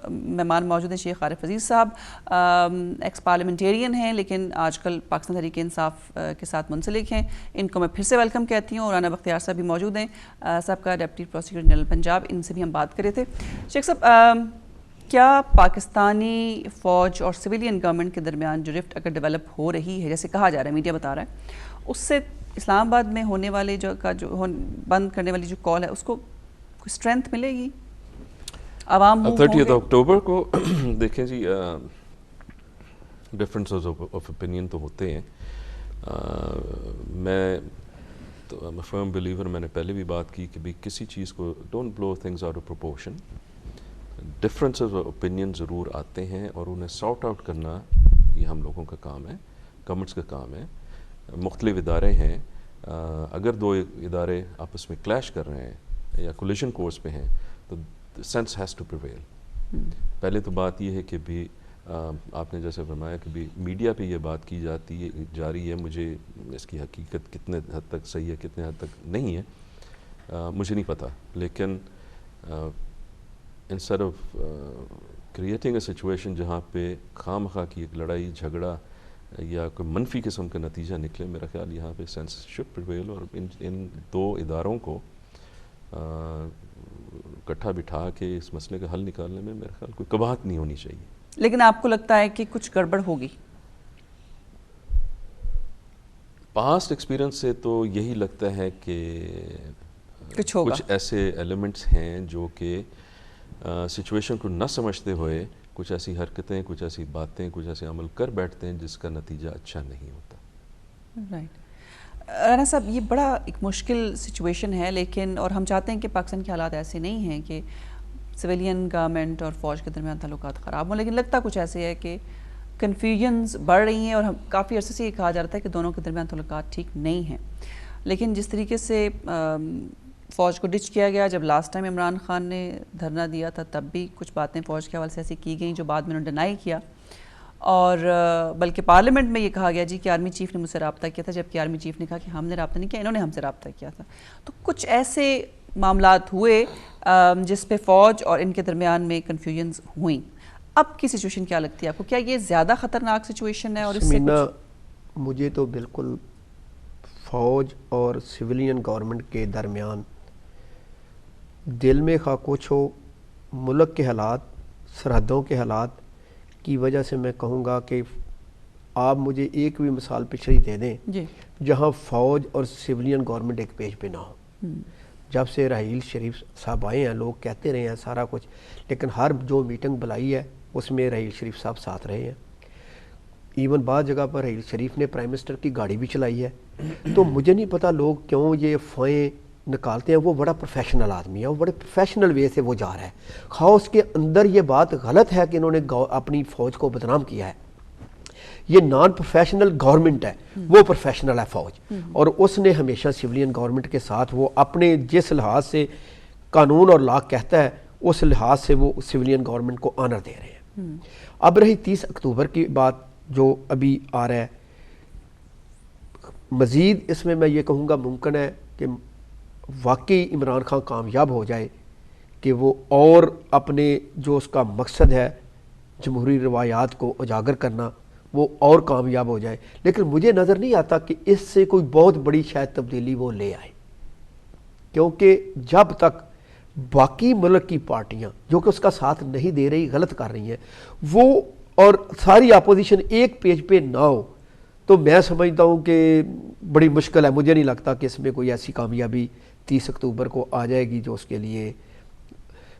مہمان موجود ہیں شیخ عارف عزیز صاحب، ایکس پارلیمنٹیرین ہیں لیکن آج کل پاکستان تحریک انصاف کے ساتھ منسلک ہیں، ان کو میں پھر سے ویلکم کہتی ہوں۔ اور رانا بختیار صاحب بھی موجود ہیں، صاحب کا ڈپٹی پروسیکیوٹر جنرل پنجاب، ان سے بھی ہم بات کر رہے تھے۔ شیخ صاحب، کیا پاکستانی فوج اور سویلین گورنمنٹ کے درمیان جو رفٹ اگر ڈیولپ ہو رہی ہے، جیسے کہا جا رہا ہے، میڈیا بتا رہا ہے، اس سے اسلام آباد میں ہونے والے جو بند کرنے والی جو کال ہے اس کو کوئی اسٹرینتھ ملے گی؟ عوام 30 اکتوبر کو دیکھیں جی، ڈفرینسز آف اوپینین تو ہوتے ہیں۔ میں تو فرم بلیور، میں نے پہلے بھی بات کی کہ بھی کسی چیز کو don't blow things out of proportion. Differences of opinion ضرور آتے ہیں اور انہیں سارٹ آؤٹ کرنا یہ ہم لوگوں کا کام ہے، گورنمنٹس کا کام ہے۔ مختلف ادارے ہیں، اگر دو ادارے آپس میں کلیش کر رہے ہیں یا کولیشن کورس پہ ہیں تو سینس ہیز ٹو پریویل۔ پہلے تو بات یہ ہے کہ بھی آپ نے جیسے فرمایا کہ بھی میڈیا پہ یہ بات کی جا رہی ہے، مجھے اس کی حقیقت کتنے حد تک صحیح ہے کتنے حد تک نہیں ہے مجھے نہیں پتہ، لیکن instead of creating a situation جہاں پہ خواہ مخواہ کی ایک لڑائی جھگڑا یا کوئی منفی قسم کا نتیجہ نکلے، میرا خیال یہاں پہ سینس شوڈ پریویل، اور ان دو اداروں کو اکٹھا بٹھا کے اس مسئلے کا حل نکالنے میں میرا خیال کوئی قباحت نہیں ہونی چاہیے۔ لیکن آپ کو لگتا ہے کہ کچھ گڑبڑ ہوگی؟ پاسٹ ایکسپیرئنس سے تو یہی لگتا ہے کہ کچھ ایسے ایلیمنٹس ہیں جو کہ سچویشن کو نہ سمجھتے ہوئے کچھ ایسی حرکتیں، کچھ ایسی باتیں، کچھ ایسے عمل کر بیٹھتے ہیں جس کا نتیجہ اچھا نہیں ہوتا۔ رائٹ رانا صاحب، یہ بڑا ایک مشکل سچویشن ہے، لیکن اور ہم چاہتے ہیں کہ پاکستان کے حالات ایسے نہیں ہیں کہ سویلین گورنمنٹ اور فوج کے درمیان تعلقات خراب ہوں، لیکن لگتا کچھ ایسے ہے کہ کنفیوژنز بڑھ رہی ہیں، اور ہم کافی عرصے سے یہ کہا جا رہا تھا کہ دونوں کے درمیان تعلقات ٹھیک نہیں ہیں۔ لیکن جس طریقے سے فوج کو ڈچ کیا گیا، جب لاسٹ ٹائم عمران خان نے دھرنا دیا تھا تب بھی کچھ باتیں فوج کے حوالے سے ایسی کی گئیں جو بعد میں انہوں نے ڈینائی کیا، اور بلکہ پارلیمنٹ میں یہ کہا گیا جی کہ آرمی چیف نے مجھ سے رابطہ کیا تھا، جبکہ آرمی چیف نے کہا کہ ہم نے رابطہ نہیں کیا، انہوں نے ہم سے رابطہ کیا تھا۔ تو کچھ ایسے معاملات ہوئے جس پہ فوج اور ان کے درمیان میں کنفیوژنز ہوئیں۔ اب کی سچویشن کیا لگتی ہے آپ کو؟ کیا یہ زیادہ خطرناک سچویشن ہے؟ اور اس سے مجھے تو بالکل فوج اور سویلین گورنمنٹ کے درمیان دل میں خواہ کچھ ہو، ملک کے حالات، سرحدوں کے حالات کی وجہ سے میں کہوں گا کہ آپ مجھے ایک بھی مثال پچھڑی دے دیں جہاں فوج اور سویلین گورنمنٹ ایک پیج پہ نہ ہو۔ جب سے راحیل شریف صاحب آئے ہیں لوگ کہتے رہے ہیں سارا کچھ، لیکن ہر جو میٹنگ بلائی ہے اس میں راحیل شریف صاحب ساتھ رہے ہیں۔ ایون بعض جگہ پر راحیل شریف نے پرائم منسٹر کی گاڑی بھی چلائی ہے۔ تو مجھے نہیں پتا لوگ کیوں یہ افواہیں نکالتے ہیں۔ وہ بڑا پروفیشنل آدمی ہے، وہ بڑے پروفیشنل وے سے وہ جا رہا ہے، خواہ اس کے اندر یہ بات غلط ہے کہ انہوں نے اپنی فوج کو بدنام کیا ہے۔ یہ نان پروفیشنل گورنمنٹ ہے، وہ پروفیشنل ہے فوج، اور اس نے ہمیشہ سویلین گورنمنٹ کے ساتھ وہ اپنے جس لحاظ سے قانون اور لا کہتا ہے اس لحاظ سے وہ سویلین گورنمنٹ کو آنر دے رہے ہیں۔ اب رہی 30 اکتوبر کی بات جو ابھی آ رہا ہے، مزید اس میں یہ کہوں گا ممکن ہے کہ واقعی عمران خان کامیاب ہو جائے کہ وہ اور اپنے جو اس کا مقصد ہے جمہوری روایات کو اجاگر کرنا، وہ اور کامیاب ہو جائے، لیکن مجھے نظر نہیں آتا کہ اس سے کوئی بہت بڑی شاید تبدیلی وہ لے آئے، کیونکہ جب تک باقی ملک کی پارٹیاں جو کہ اس کا ساتھ نہیں دے رہی، غلط کر رہی ہیں، وہ اور ساری اپوزیشن ایک پیج پہ نہ ہو، تو میں سمجھتا ہوں کہ بڑی مشکل ہے۔ مجھے نہیں لگتا کہ اس میں کوئی ایسی کامیابی 30 اکتوبر کو آ جائے گی جو اس کے لیے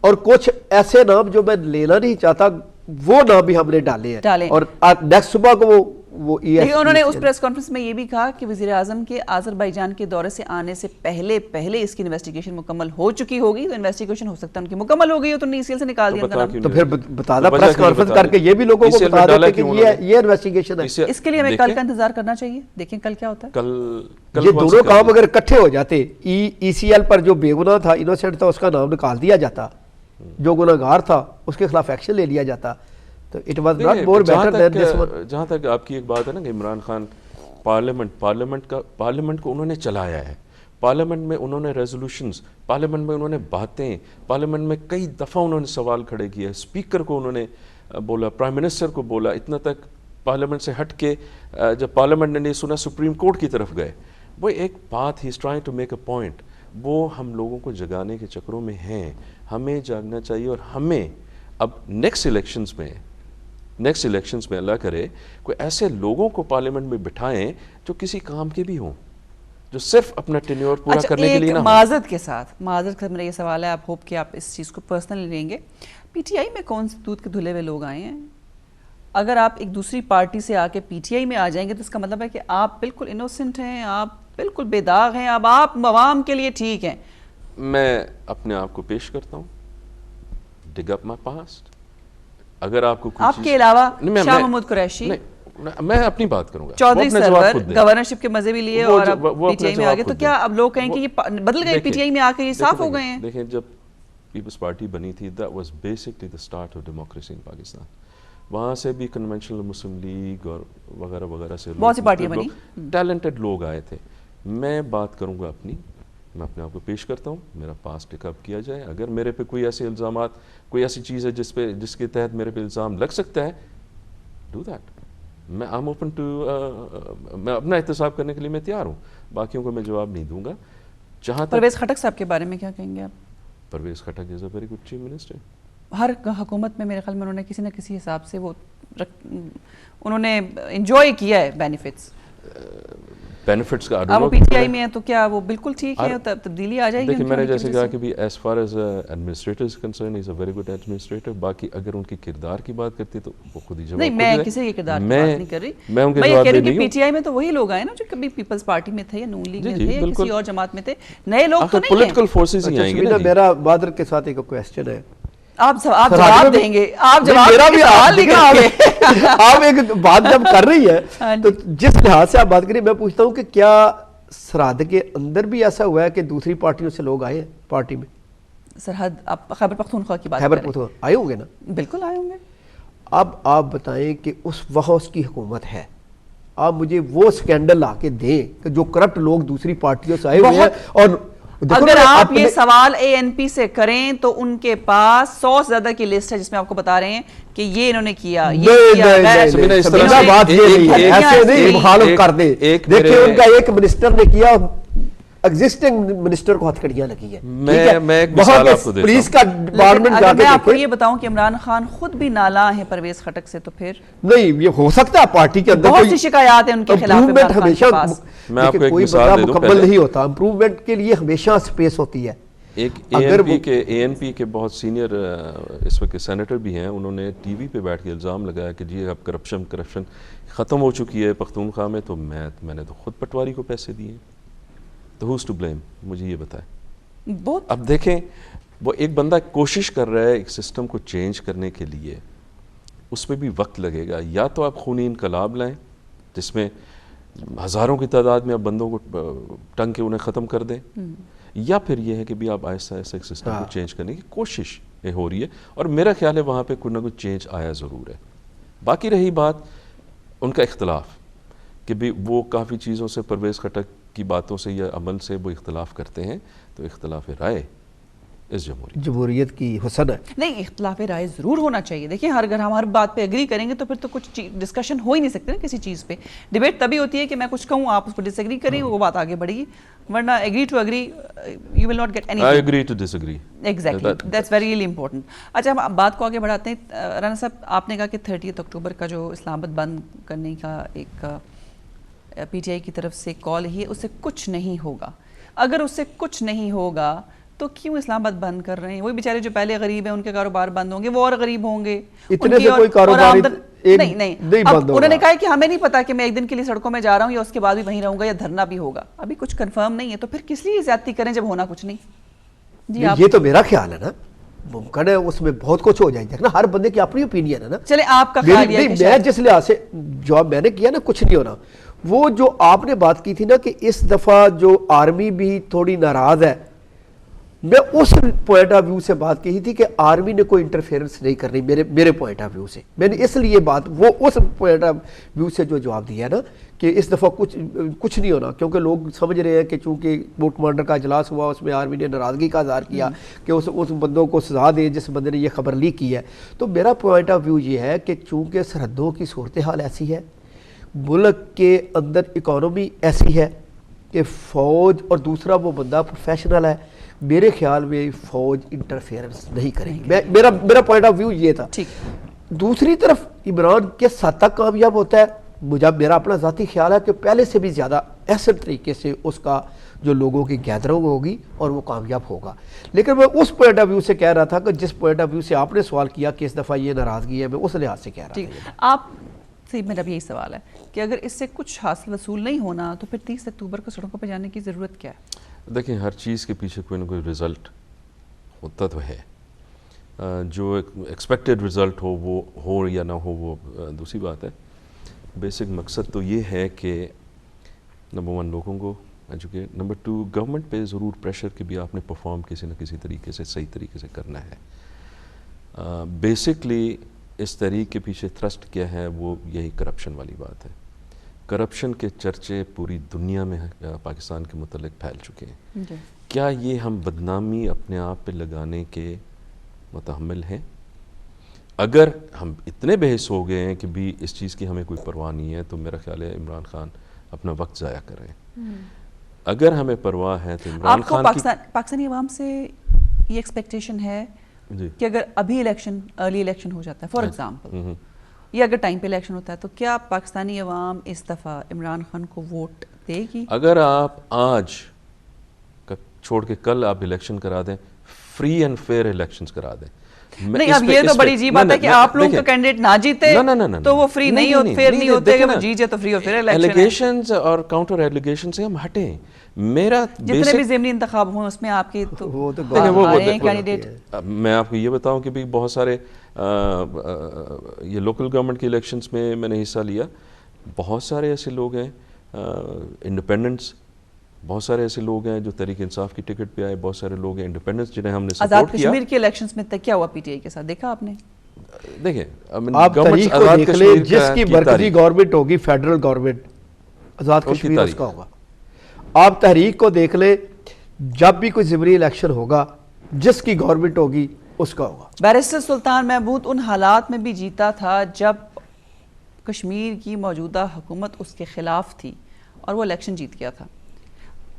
اور کچھ ایسے نام جو میں لینا نہیں چاہتا وہ نام بھی ہم نے ڈالے ہیں, اور نیکسٹ صبح کو وہ لیکن انہوں نے اس پریس کانفرنس میں یہ بھی کہا کہ وزیر اعظم کے آذربائیجان کے دورے سے آنے سے پہلے اس کی انویسٹیگیشن مکمل ہو چکی ہوگی, تو انویسٹیگیشن ہو سکتا ہے ان کی مکمل ہو گئی ہو تو ای سی ایل سے نکال دیا ان کا نام. تو پھر بتا دیں پریس کانفرنس کر کے یہ بھی لوگوں کو بتا دیتے کہ یہ انویسٹیگیشن ہے. اس کے لیے ہمیں کل کا انتظار کرنا چاہیے, دیکھیں کل کیا ہوتا ہے. یہ دونوں کام اگر اکٹھے ہو جاتے, ای سی ایل پر جو بے گناہ تھا, انوسینٹ تھا, اس کا نام نکال دیا جاتا, جو گناہ گار تھا اس کے خلاف ایکشن لے لیا جاتا, تو it was not more better than this one. جہاں تک آپ کی ایک بات ہے نا کہ عمران خان پارلیمنٹ کو انہوں نے چلایا ہے, پارلیمنٹ میں انہوں نے ریزولوشنز, پارلیمنٹ میں انہوں نے باتیں, پارلیمنٹ میں کئی دفعہ انہوں نے سوال کھڑے کیے, اسپیکر کو انہوں نے بولا, پرائم منسٹر کو بولا, اتنا تک پارلیمنٹ سے ہٹ کے جب پارلیمنٹ نے نہیں سنا سپریم کورٹ کی طرف گئے. وہ ایک بات he is trying to make a point, وہ ہم لوگوں کو جگانے کے چکروں میں ہیں, ہمیں جاگنا چاہیے. اور ہمیں اب نیکسٹ الیکشنز میں اللہ کرے کوئی ایسے لوگوں کو پارلیمنٹ میں بٹھائیں جو کسی کام کے بھی ہوں, جو صرف اپنا ٹینیور پورا کرنے کے لیے نہ ہوں. معذرت کے ساتھ میرا یہ سوال ہے, آپ ہوپ کہ آپ اس چیز کو پرسنلی لیں گے, پی ٹی آئی میں کون سے دودھ کے دھلے ہوئے لوگ آئے ہیں؟ اگر آپ ایک دوسری پارٹی سے آ کے پی ٹی آئی میں آ جائیں گے تو اس کا مطلب ہے کہ آپ بالکل انوسنٹ ہیں, آپ بالکل بے داغ ہیں, اب آپ عوام کے لیے ٹھیک ہیں. میں اپنے آپ کو پیش کرتا ہوں, ڈگ اپ مائی پاسٹ. اگر آپ کو آپ کے علاوہ شاہ محمود قریشی, میں اپنی بات کروں گا, چودھری سرور گورنرشپ کے مزے بھی لیے اور اب پی ٹی آئی میں آگے, تو کیا اب لوگ کہیں کہ یہ بدل گئے پی ٹی آئی میں آ کے, یہ صاف ہو گئے ہیں؟ دیکھیں جب پیپلز پارٹی بنی تھی, that was basically the start of democracy in Pakistan. وہاں سے بھی کنونشنل مسلم لیگ اور وغیرہ وغیرہ سے بہت سی پارٹیاں بنی, ٹیلنٹڈ لوگ آئے تھے. میں بات کروں گا اپنی, میں اپنے آپ کو پیش کرتا ہوں, میرا پاس پک اپ کیا جائے. اگر میرے پہ کوئی ایسے الزامات, کوئی ایسی چیز ہے جس کے تحت میرے پہ الزام لگ سکتا ہے, ڈو دیٹ. میں آئی ایم اوپن ٹو, میں اپنا احتساب کرنے کے لیے میں تیار ہوں, باقیوں کو میں جواب نہیں دوں گا. جہاں پرویز خٹک صاحب کے بارے میں کیا کہیں گے آپ؟ Pervez Khattak is a very good chief minister. ہر حکومت میں میرے خیال میں انہوں نے کسی نہ کسی حساب سے انہوں نے انجوائے کیا ہے بینیفٹس کا. اب وہ پی ٹی آئی میں ہے تو کیا وہ بالکل ٹھیک ہے, تبدیلی آ جائے گی؟ دیکھیں میں نے جیسے کہا کہ بھی as far as administrator is concern, is a very good administrator. باقی اگر ان کے کردار کی بات کرتی تو وہ خود ہی جواب نہیں, میں کسی کے کردار کی بات نہیں کر رہی, میں ان کے یہ جواب کہہ رہی دے ہوں کہ پی ٹی آئی میں تو وہی لوگ آئے نا جو کبھی پیپلز پارٹی میں تھے یا نون لیگ میں تھے یا کسی اور جماعت میں تھے, نئے لوگ تو نہیں ہیں. پولیٹیکل فورسز ہی آئیں گے. میرا بادر کے ساتھ ایک کویسچن ہے, آپ جواب دیں گے, آپ جواب آپ ایک بات جب کر رہی ہے تو جس لحاظ سے آپ بات کریے, میں پوچھتا ہوں کہ کیا سرحد کے اندر بھی ایسا ہوا ہے کہ دوسری پارٹیوں سے لوگ آئے ہیں پارٹی میں؟ سرحد آپ خیبر پختونخوا کی بات خیبر پختونخوا آئے ہوں گے نا؟ بالکل آئے ہوں گے. اب آپ بتائیں کہ وہاں اس کی حکومت ہے, آپ مجھے وہ سکینڈل لا کے دیں کہ جو کرپٹ لوگ دوسری پارٹیوں سے آئے ہوئے ہیں. اور اگر آپ یہ سوال اے این پی سے کریں تو ان کے پاس 100 سے زیادہ کی لسٹ ہے جس میں آپ کو بتا رہے ہیں کہ یہ انہوں نے کیا, مخالف کر دیں. دیکھیں ان کا ایک منسٹر نے کیا, ایگزسٹنگ منسٹر کو ہتھکڑیاں لگی ہیں. میں ایک مثال آپ کو دیتا ہوں, پولیس کا ڈپارٹمنٹ جا کے میں آپ کو یہ بتاؤں کہ عمران خان خود بھی نالاں ہیں پرویز خٹک سے, تو پھر نہیں یہ ہو سکتا ہے پاٹی کے اندر بہت سی شکایات ہیں ان کے خلاف. ہمیشہ میں آپ کو ایک کوئی مثال بندہ مکمل نہیں ہوتا, امپروومنٹ کے لیے ہمیشہ سپیس ہوتی ہے. ایک اے این پی کے بہت سینئر اس وقت سینیٹر بھی ہیں, انہوں نے ٹی وی پہ بیٹھ کے الزام لگایا کہ جی اب کرپشن ختم ہو چکی ہے پختونخوا میں, تو میں نے تو خود پٹواری کو پیسے دیے, تو ہوز ٹو بلیم, مجھے یہ بتائیں. اب دیکھیں وہ ایک بندہ کوشش کر رہا ہے ایک سسٹم کو چینج کرنے کے لیے, اس میں بھی وقت لگے گا. یا تو آپ خونی انقلاب لائیں جس میں ہزاروں کی تعداد میں آپ بندوں کو ٹنگ کے انہیں ختم کر دیں, یا پھر یہ ہے کہ بھی آپ آہستہ آہستہ ایک سسٹم کو چینج کرنے کی کوشش ہو رہی ہے, اور میرا خیال ہے وہاں پہ کوئی نہ کوئی چینج آیا ضرور ہے. باقی رہی بات ان کا اختلاف کہ بھی وہ کافی چیزوں سے پرویز خٹک کی باتوں سے یا عمل سے وہ اختلاف کرتے ہیں, تو اختلاف رائے اس جمہوریت کی حسن ہے. نہیں, اختلاف رائے ضرور ہونا چاہیے. دیکھیں اگر ہم ہر بات پہ ایگری کریں گے تو پھر تو کچھ ڈسکشن ہو ہی نہیں سکتے نا کسی چیز پہ. ڈیبیٹ تبھی ہوتی ہے کہ میں کچھ کہوں, آپ اس پر ڈس ایگری کریں, وہ بات آگے بڑھے گی, ورنہ agree to agree you will not get any. I agree to disagree. Exactly, that's very really important. اچھا ہم بات کو آگے بڑھاتے ہیں. رانا صاحب آپ نے کہا کہ 30 اکتوبر کا جو اسلام آباد بند کرنے کا ایک پی ٹی آئی کی طرف سے کال ہی ہے, اس سے کچھ نہیں ہوگا. اگر اس سے کچھ نہیں ہوگا تو کیوں اسلام آباد بند کر رہے ہیں؟ وہی بیچارے جو پہلے غریب ہیں ان کے کاروبار بند ہوں گے، وہ اور غریب ہوں گے. اتنے سے کوئی کاروبار نہیں بند. انہوں نے کہا کہ ہمیں نہیں پتا کہ میں ایک دن کے لیے سڑکوں میں جا رہا ہوں یا اس کے بعد بھی وہیں رہوں گا یا دھرنا بھی ہوگا. ابھی کچھ کنفرم نہیں ہے، تو پھر کس لیے زیادتی کریں جب ہونا کچھ نہیں؟ جی یہ تو میرا خیال ہے نا، ممکن ہے اس میں بہت کچھ ہو جائے گا. ہر بندے کی اپنی اوپینین ہے نا. چلے آپ کا خیال یہ ہے. میں جس لحاظ سے جواب میں نے کیا نا، کچھ نہیں ہونا. وہ جو آپ نے بات کی تھی نا کہ اس دفعہ جو آرمی بھی تھوڑی ناراض ہے، میں اس پوائنٹ آف ویو سے بات کی تھی کہ آرمی نے کوئی انٹرفیئرنس نہیں کرنی میرے پوائنٹ آف ویو سے. میں نے اس لیے بات وہ اس پوائنٹ آف ویو سے جو جواب دیا ہے نا کہ اس دفعہ کچھ نہیں ہونا، کیونکہ لوگ سمجھ رہے ہیں کہ چونکہ بوٹ کمانڈر کا اجلاس ہوا اس میں آرمی نے ناراضگی کا اظہار کیا کہ اس بندوں کو سزا دے جس بندے نے یہ خبر لیک کی ہے. تو میرا پوائنٹ آف ویو یہ ہے کہ چونکہ سرحدوں کی صورتحال ایسی ہے، ملک کے اندر اکانومی ایسی ہے کہ فوج اور دوسرا وہ بندہ پروفیشنل ہے، میرے خیال میں فوج انٹرفیئرنس نہیں کرے گی. میرا پوائنٹ آف ویو یہ تھا. دوسری طرف عمران کس حد تک کامیاب ہوتا ہے، میرا اپنا ذاتی خیال ہے کہ پہلے سے بھی زیادہ احسن طریقے سے اس کا جو لوگوں کی گیدرنگ ہوگی اور وہ کامیاب ہوگا. لیکن میں اس پوائنٹ آف ویو سے کہہ رہا تھا کہ جس پوائنٹ آف ویو سے آپ نے سوال کیا کہ اس دفعہ یہ ناراضگی ہے، میں اس لحاظ سے کہہ رہا تھا. آپ سے میرا بھی یہی سوال ہے کہ اگر اس سے کچھ حاصل وصول نہیں ہونا تو پھر 30 اکتوبر کو سڑکوں پہ جانے کی ضرورت کیا ہے؟ دیکھیں، ہر چیز کے پیچھے کوئی نہ کوئی رزلٹ ہوتا تو ہے. جو ایکسپیکٹڈ رزلٹ ہو وہ ہو یا نہ ہو وہ دوسری بات ہے. بیسک مقصد تو یہ ہے کہ نمبر 1 لوگوں کو ایجوکیٹ، نمبر 2 گورنمنٹ پہ ضرور پریشر کہ بھی آپ نے پرفارم کسی نہ کسی طریقے سے صحیح طریقے سے کرنا ہے. بیسکلی اس تحریک کے پیچھے تھرسٹ کیا ہے وہ یہی کرپشن والی بات ہے. کرپشن کے چرچے پوری دنیا میں پاکستان کے متعلق پھیل چکے ہیں. کیا یہ ہم بدنامی اپنے آپ پہ لگانے کے متحمل ہیں؟ اگر ہم اتنے بحث ہو گئے ہیں کہ بھی اس چیز کی ہمیں کوئی پرواہ نہیں ہے تو میرا خیال ہے عمران خان اپنا وقت ضائع کر رہے ہیں. اگر ہمیں پرواہ ہے تو عمران خان کی پاکستانی عوام سے یہ ایکسپیکٹیشن ہے کہ اگر ابھی ارلی الیکشن ہو جاتا ہے فار ایگزامپل، یا اگر ٹائم پہ الیکشن ہوتا ہے، تو کیا پاکستانی عوام اس دفعہ عمران خان کو ووٹ دے گی؟ اگر آپ آج چھوڑ کے کل آپ الیکشن کرا دیں، فری اینڈ فیئر الیکشنز کرا دیں. نہیں، اب یہ تو بڑی عجیب بات ہے کہ آپ لوگ تو کینڈیڈیٹ نہ جیتے تو وہ فری نہیں ہوتے، فیئر نہیں ہوتے، کہ وہ جیت جائے تو فری اور فیئر الیکشن. ایلیگیشنز اور کاؤنٹر ایلیگیشن سے ہم ہٹیں. میرا جتنے بھی ضمنی انتخاب ہوں اس میں آپ کی تو کینڈیڈیٹ، میں آپ کو یہ بتاؤں کہ بھی بہت سارے یہ لوکل گورنمنٹ کے الیکشنز میں میں نے حصہ لیا. بہت سارے ایسے لوگ ہیں انڈیپینڈنٹس، بہت سارے ایسے لوگ ہیں جو تحریک انصاف کی ٹکٹ پہ آئے، بہت سارے لوگ ہیں انڈیپینڈنس جنہیں ہم نے سپورٹ کیا. آزاد کشمیر کے الیکشنز میں کیا ہوا پی ٹی آئی کے ساتھ، دیکھا آپ نے؟ دیکھیں آپ تحریک کو دیکھ لیں، جس کی مرکزی گورنمنٹ ہوگی، فیڈرل گورنمنٹ، آزاد کشمیر اس کا ہوگا. آپ تحریک کو دیکھ لیں، جب بھی کوئی ضمنی الیکشن ہوگا جس کی گورنمنٹ ہوگی اس کا ہوگا. بیرسٹر سلطان محمود ان حالات میں بھی جیتا تھا جب کشمیر کی موجودہ حکومت اس کے خلاف تھی اور وہ الیکشن جیت گیا تھا.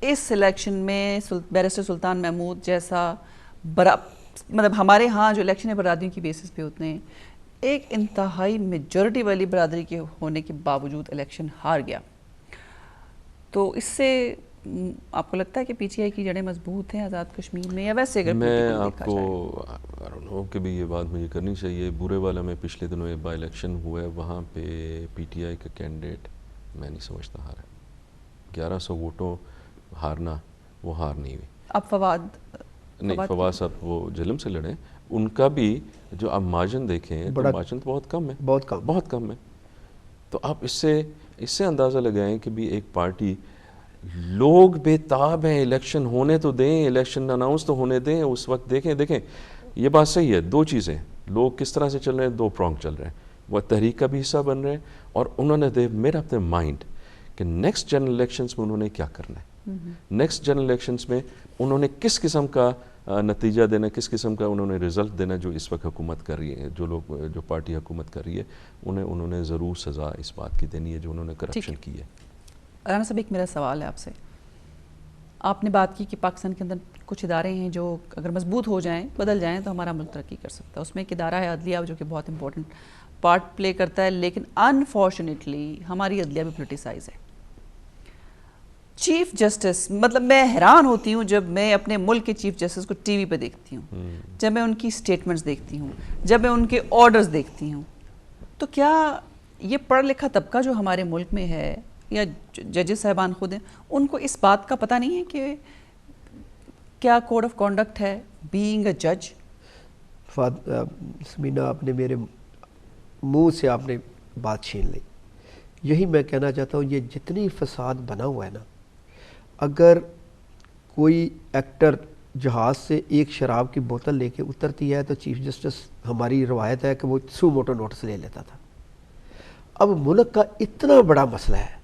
اس الیکشن میں بیرسٹر سلطان محمود جیسا مطلب ہمارے ہاں جو الیکشن برادریوں کی بیسس پہ ہوتے ہیں، ایک انتہائی میجورٹی والی برادری کے ہونے کے باوجود الیکشن ہار گیا. تو اس سے آپ کو لگتا ہے کہ پی ٹی آئی کی جڑیں مضبوط ہیں آزاد کشمیر میں، یا ویسے اگر میں آپ کو کہ بھی یہ بات مجھے کرنی چاہیے. بورے والا میں پچھلے دنوں ایک بائی الیکشن ہوا ہے، وہاں پہ پی ٹی آئی کا کینڈیڈیٹ میں نہیں سمجھتا ہارا. 1100 ووٹوں ہارنا، وہ ہار نہیں ہوئی. اب فواد صاحب وہ جلم سے لڑے، ان کا بھی جو آپ مارجن دیکھیں تو مارجن تو بہت کم ہے، بہت کم ہے. تو آپ اس سے اندازہ لگائیں کہ بھی ایک پارٹی، لوگ بے تاب ہیں، الیکشن ہونے تو دیں، الیکشن اناؤنس تو ہونے دیں. اس وقت دیکھیں یہ بات صحیح ہے. 2 چیزیں، لوگ کس طرح سے چل رہے ہیں، 2 پرونگ چل رہے ہیں. وہ تحریک کا بھی حصہ بن رہے ہیں اور انہوں نے میڈ اپ دیئر مائنڈ کہ نیکسٹ جنرل الیکشنز میں انہوں نے کیا کرنا ہے. نیکسٹ جنرل الیکشنز میں انہوں نے کس قسم کا نتیجہ دینا، کس قسم کا انہوں نے رزلٹ دینا. جو اس وقت حکومت کر رہی ہے، جو پارٹی حکومت کر رہی ہے، انہوں نے ضرور سزا اس بات کی دینی ہے جو انہوں نے کرپشن کی ہے. رانا صاحب، ایک میرا سوال ہے آپ سے. آپ نے بات کی کہ پاکستان کے اندر کچھ ادارے ہیں جو اگر مضبوط ہو جائیں، بدل جائیں تو ہمارا ملک ترقی کر سکتا ہے. اس میں ایک ادارہ ہے عدلیہ جو کہ بہت امپورٹنٹ پارٹ پلے کرتا ہے، لیکن انفارچونیٹلی ہماری عدلیہ بھی پولیٹیسائز ہے. چیف جسٹس، مطلب میں حیران ہوتی ہوں جب میں اپنے ملک کے چیف جسٹس کو ٹی وی پہ دیکھتی ہوں، جب میں ان کی سٹیٹمنٹس دیکھتی ہوں، جب میں ان کے آرڈرز دیکھتی ہوں، تو کیا یہ پڑھ لکھا طبقہ جو ہمارے ملک میں ہے یا ججز صاحبان خود ہیں، ان کو اس بات کا پتہ نہیں ہے کہ کیا کوڈ آف کانڈکٹ ہے بینگ اے جج؟ سمینا، آپ نے میرے منہ سے آپ نے بات چھین لی. یہی میں کہنا چاہتا ہوں، یہ جتنی فساد بنا ہوا ہے نا، اگر کوئی ایکٹر جہاز سے ایک شراب کی بوتل لے کے اترتی ہے تو چیف جسٹس، ہماری روایت ہے کہ وہ سو موٹو نوٹس لے لیتا تھا. اب ملک کا اتنا بڑا مسئلہ ہے،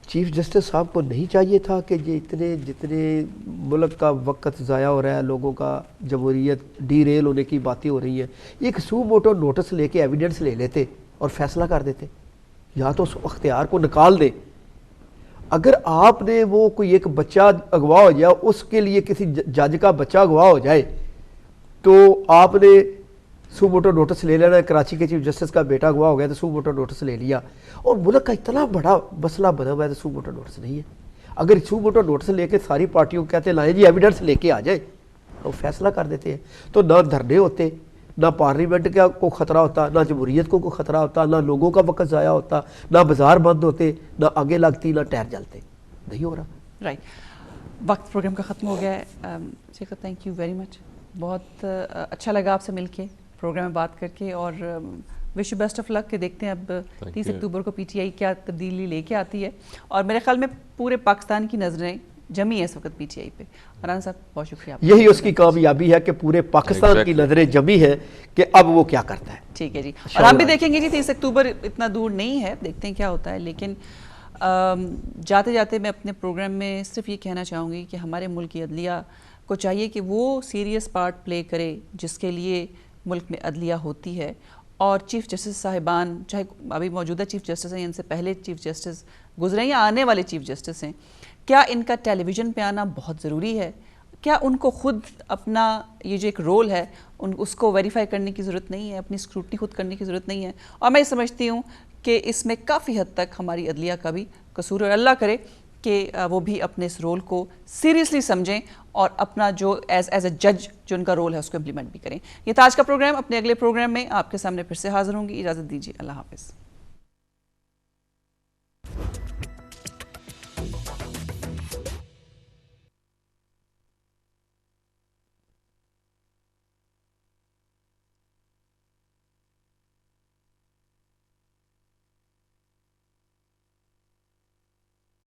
چیف جسٹس صاحب کو نہیں چاہیے تھا کہ یہ جتنے ملک کا وقت ضائع ہو رہا ہے، لوگوں کا جمہوریت ڈی ریل ہونے کی باتیں ہو رہی ہیں، ایک سو موٹو نوٹس لے کے ایویڈنس لے لیتے اور فیصلہ کر دیتے، یا تو اس اختیار کو نکال دے. اگر آپ نے وہ کوئی ایک بچہ اغوا ہو جائے، اس کے لیے کسی جج کا بچہ اغوا ہو جائے تو آپ نے سو موٹو نوٹس لے لینا. کراچی کے چیف جسٹس کا بیٹا اغوا ہو گیا تو سو موٹو نوٹس لے لیا. اور ملک کا اتنا بڑا مسئلہ بنا ہوا ہے تو سو موٹو نوٹس نہیں ہے. اگر سو موٹو نوٹس لے کے ساری پارٹیوں کو کہتے ہیں لائیں جی ایویڈنس لے کے آ جائے، وہ فیصلہ کر دیتے ہیں، تو نہ دھرنے ہوتے، نہ پارلیمنٹ کا کو خطرہ ہوتا، نہ جمہوریت کو کوئی خطرہ ہوتا، نہ لوگوں کا وقت ضائع ہوتا، نہ بازار بند ہوتے، نہ آگے لگتی، نہ ٹائر جلتے. نہیں ہو رہا. رائٹ. وقت پروگرام کا ختم ہو گیا ہے. شیخ تھینک یو ویری مچ. بہت اچھا لگا آپ سے مل کے، پروگرام میں بات کر کے، اور وش یو بیسٹ آف لک کہ دیکھتے ہیں اب 30 اکتوبر کو پی ٹی آئی کیا تبدیلی لے کے آتی ہے. اور میرے خیال میں پورے پاکستان کی نظریں جمی ہے اس وقت پی ٹی آئی پہ. رانا صاحب بہت شکریہ. یہی اس کی کامیابی ہے کہ پورے پاکستان کی نظریں جمی ہیں کہ اب وہ کیا کرتا ہے. ٹھیک ہے جی. اور ہم بھی دیکھیں گے جی، 30 اکتوبر اتنا دور نہیں ہے، دیکھتے ہیں کیا ہوتا ہے. لیکن جاتے جاتے میں اپنے پروگرام میں صرف یہ کہنا چاہوں گی کہ ہمارے ملک کی عدلیہ کو چاہیے کہ وہ سیریس پارٹ پلے کرے جس کے لیے ملک میں عدلیہ ہوتی ہے. اور چیف جسٹس صاحبان، چاہے ابھی موجودہ چیف جسٹس ہیں، ان سے پہلے چیف جسٹس گزرے یا آنے والے چیف جسٹس ہیں، کیا ان کا ٹیلی ویژن پہ آنا بہت ضروری ہے؟ کیا ان کو خود اپنا یہ جو ایک رول ہے اس کو ویریفائی کرنے کی ضرورت نہیں ہے، اپنی اسکروٹنی خود کرنے کی ضرورت نہیں ہے؟ اور میں یہ سمجھتی ہوں کہ اس میں کافی حد تک ہماری عدلیہ کا بھی قصور ہے. اللہ کرے کہ وہ بھی اپنے اس رول کو سیریسلی سمجھیں اور اپنا جو ایز اے جج جو ان کا رول ہے اس کو امپلیمنٹ بھی کریں. یہ تھا آج کا پروگرام. اپنے اگلے پروگرام میں آپ کے سامنے پھر سے حاضر ہوں گی. اجازت دیجیے. اللہ حافظ.